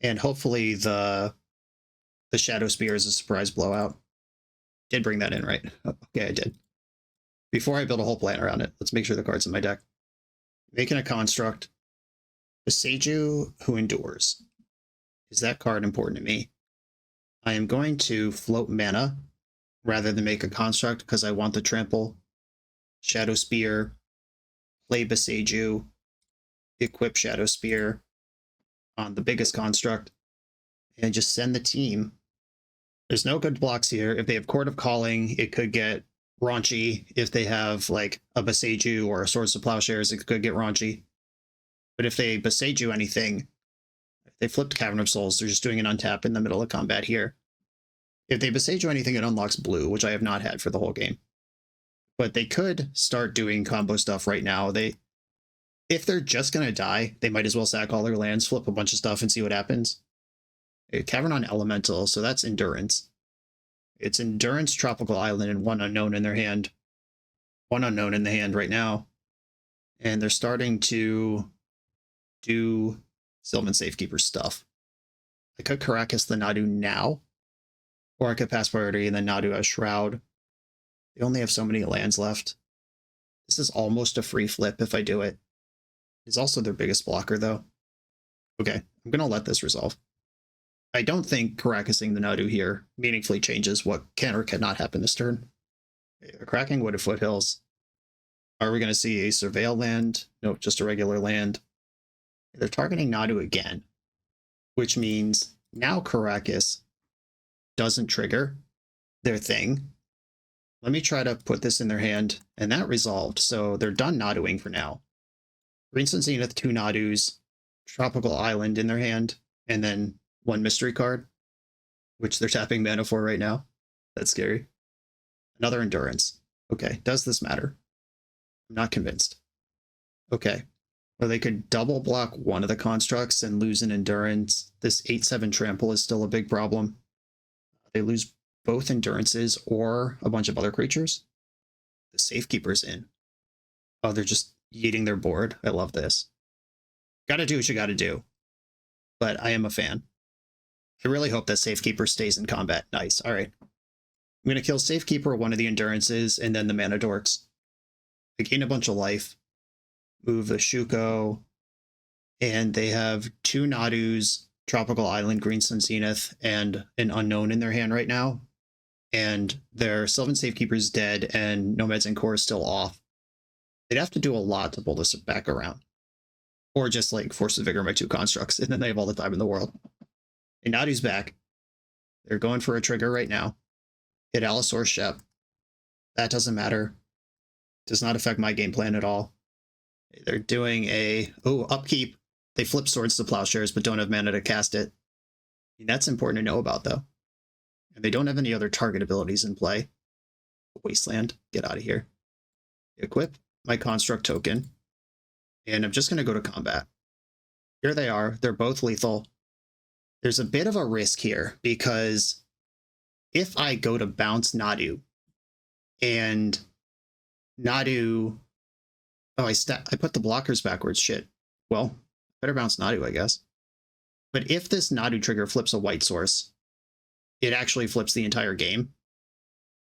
And hopefully the Shadow Spear is a surprise blowout. Did bring that in, right? Okay, I did. Before I build a whole plan around it, let's make sure the card's in my deck. Making a construct. The Seiju Who Endures. Is that card important to me? I am going to float mana rather than make a construct because I want the trample. Shadow Spear. Play Beseiju. Equip Shadow Spear on the biggest construct. And just send the team. There's no good blocks here. If they have Court of Calling, it could get raunchy. If they have like a Beseiju or a Swords to Plowshares, it could get raunchy. But if they Beseiju anything, if they flipped Cavern of Souls, they're just doing an untap in the middle of combat here. If they Beseiju anything, it unlocks blue, which I have not had for the whole game. But they could start doing combo stuff right now. If they're just going to die, they might as well sack all their lands, flip a bunch of stuff, and see what happens. Cavern on Elemental, so that's Endurance. It's Endurance, Tropical Island, and 1 unknown in their hand. 1 unknown in the hand right now. And they're starting to do Sylvan Safekeeper stuff. I could Caracas the Nadu now, or I could pass priority and then Nadu as Shroud. They only have so many lands left. This is almost a free flip if I do it. It's also their biggest blocker, though. Okay, I'm going to let this resolve. I don't think Caracasing the Nadu here meaningfully changes what can or cannot happen this turn. Cracking Wooded Foothills. Are we going to see a Surveil land? No, just a regular land. They're targeting Nadu again, which means now Caracas doesn't trigger their thing. Let me try to put this in their hand, and that resolved, so they're done Naduing for now. Green Sun Zenith, 2 Nadus, Tropical Island in their hand, and then 1 mystery card, which they're tapping mana for right now. That's scary. Another Endurance. Okay, does this matter? I'm not convinced. Okay. Or they could double block one of the constructs and lose an Endurance. This 8/7 trample is still a big problem. They lose both Endurances or a bunch of other creatures. The Safekeeper's in. Oh, they're just yeeting their board. I love this. Gotta do what you gotta do. But I am a fan. I really hope that Safekeeper stays in combat. Nice. All right. I'm going to kill Safekeeper, one of the Endurances, and then the Mana Dorks. They gain a bunch of life. Move the Shuko. And they have 2 Nadus, Tropical Island, Green Sun Zenith, and an unknown in their hand right now. And their Sylvan Safekeeper's dead, and Nomad's Encore is still off. They'd have to do a lot to pull this back around. Or just like Force of Vigor my 2 constructs, and then they have all the time in the world. And Nadu's back. They're going for a trigger right now. Hit Allosaurus Shep. That doesn't matter. Does not affect my game plan at all. They're doing a upkeep. They flip Swords to Plowshares, but don't have mana to cast it. And that's important to know about, though. And they don't have any other target abilities in play. Wasteland, get out of here. Equip my construct token. And I'm just going to go to combat. Here they are. They're both lethal. There's a bit of a risk here because if I go to bounce Nadu and Nadu... Oh, I put the blockers backwards. Shit. Well, better bounce Nadu, I guess. But if this Nadu trigger flips a white source, it actually flips the entire game.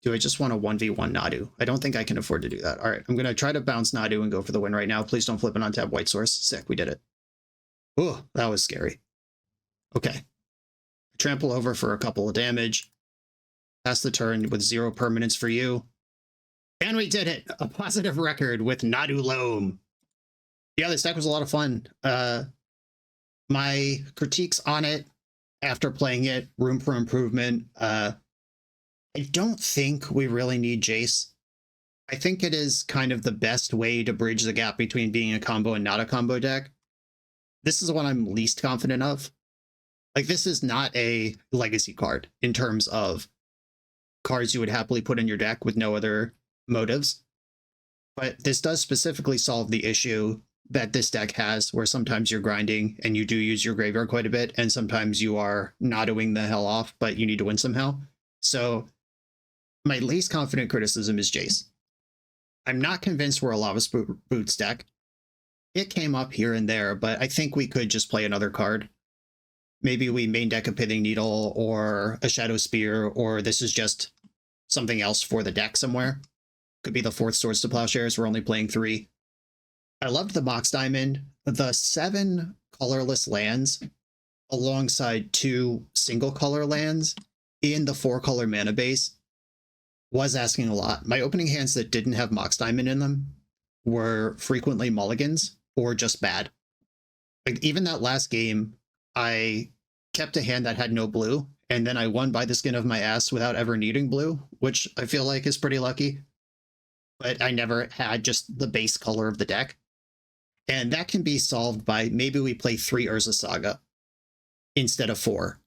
Do I just want a 1v1 Nadu? I don't think I can afford to do that. All right, I'm going to try to bounce Nadu and go for the win right now. Please don't flip an untap white source. Sick, we did it. Oh, that was scary. Okay. Trample over for a couple of damage. Pass the turn with 0 permanence for you. And we did it! A positive record with Nadu Loam. Yeah, this deck was a lot of fun. My critiques on it after playing it, room for improvement. I don't think we really need Jace. I think it is kind of the best way to bridge the gap between being a combo and not a combo deck. This is what I'm least confident of. Like, this is not a legacy card in terms of cards you would happily put in your deck with no other motives. But this does specifically solve the issue that this deck has, where sometimes you're grinding and you do use your graveyard quite a bit, and sometimes you are Naduing the hell off, but you need to win somehow. So my least confident criticism is Jace. I'm not convinced we're a Lava Boots deck. It came up here and there, but I think we could just play another card. Maybe we main deck a Pithing Needle or a Shadow Spear, or this is just something else for the deck somewhere. Could be the 4th Swords to Plowshares. We're only playing 3. I loved the Mox Diamond. The 7 colorless lands alongside 2 single color lands in the 4-color mana base was asking a lot. My opening hands that didn't have Mox Diamond in them were frequently mulligans or just bad. Like, even that last game, I kept a hand that had no blue, and then I won by the skin of my ass without ever needing blue, which I feel like is pretty lucky. But I never had just the base color of the deck. And that can be solved by maybe we play 3 Urza Saga instead of 4.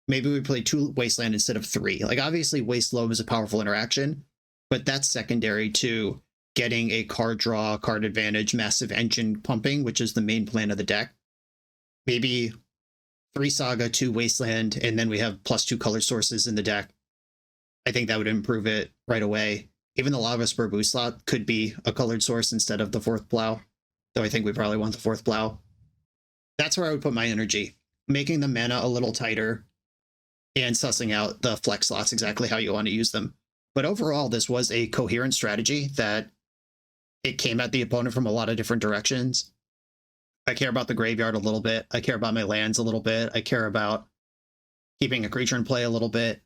Maybe we play 2 Wasteland instead of 3. Like, obviously, Waste Loam is a powerful interaction, but that's secondary to getting a card draw, card advantage, massive engine pumping, which is the main plan of the deck. Maybe 3 Saga, 2 Wasteland, and then we have +2 color sources in the deck. I think that would improve it right away. Even the Lava Spur boost slot could be a colored source instead of the 4th Plow, though I think we probably want the 4th Plow. That's where I would put my energy, making the mana a little tighter and sussing out the flex slots exactly how you want to use them. But overall, this was a coherent strategy that it came at the opponent from a lot of different directions. I care about the graveyard a little bit. I care about my lands a little bit. I care about keeping a creature in play a little bit.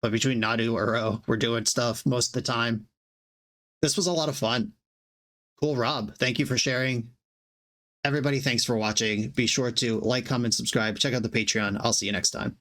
But between Nadu, Uro, we're doing stuff most of the time. This was a lot of fun. Cool, Rob. Thank you for sharing. Everybody, thanks for watching. Be sure to like, comment, subscribe. Check out the Patreon. I'll see you next time.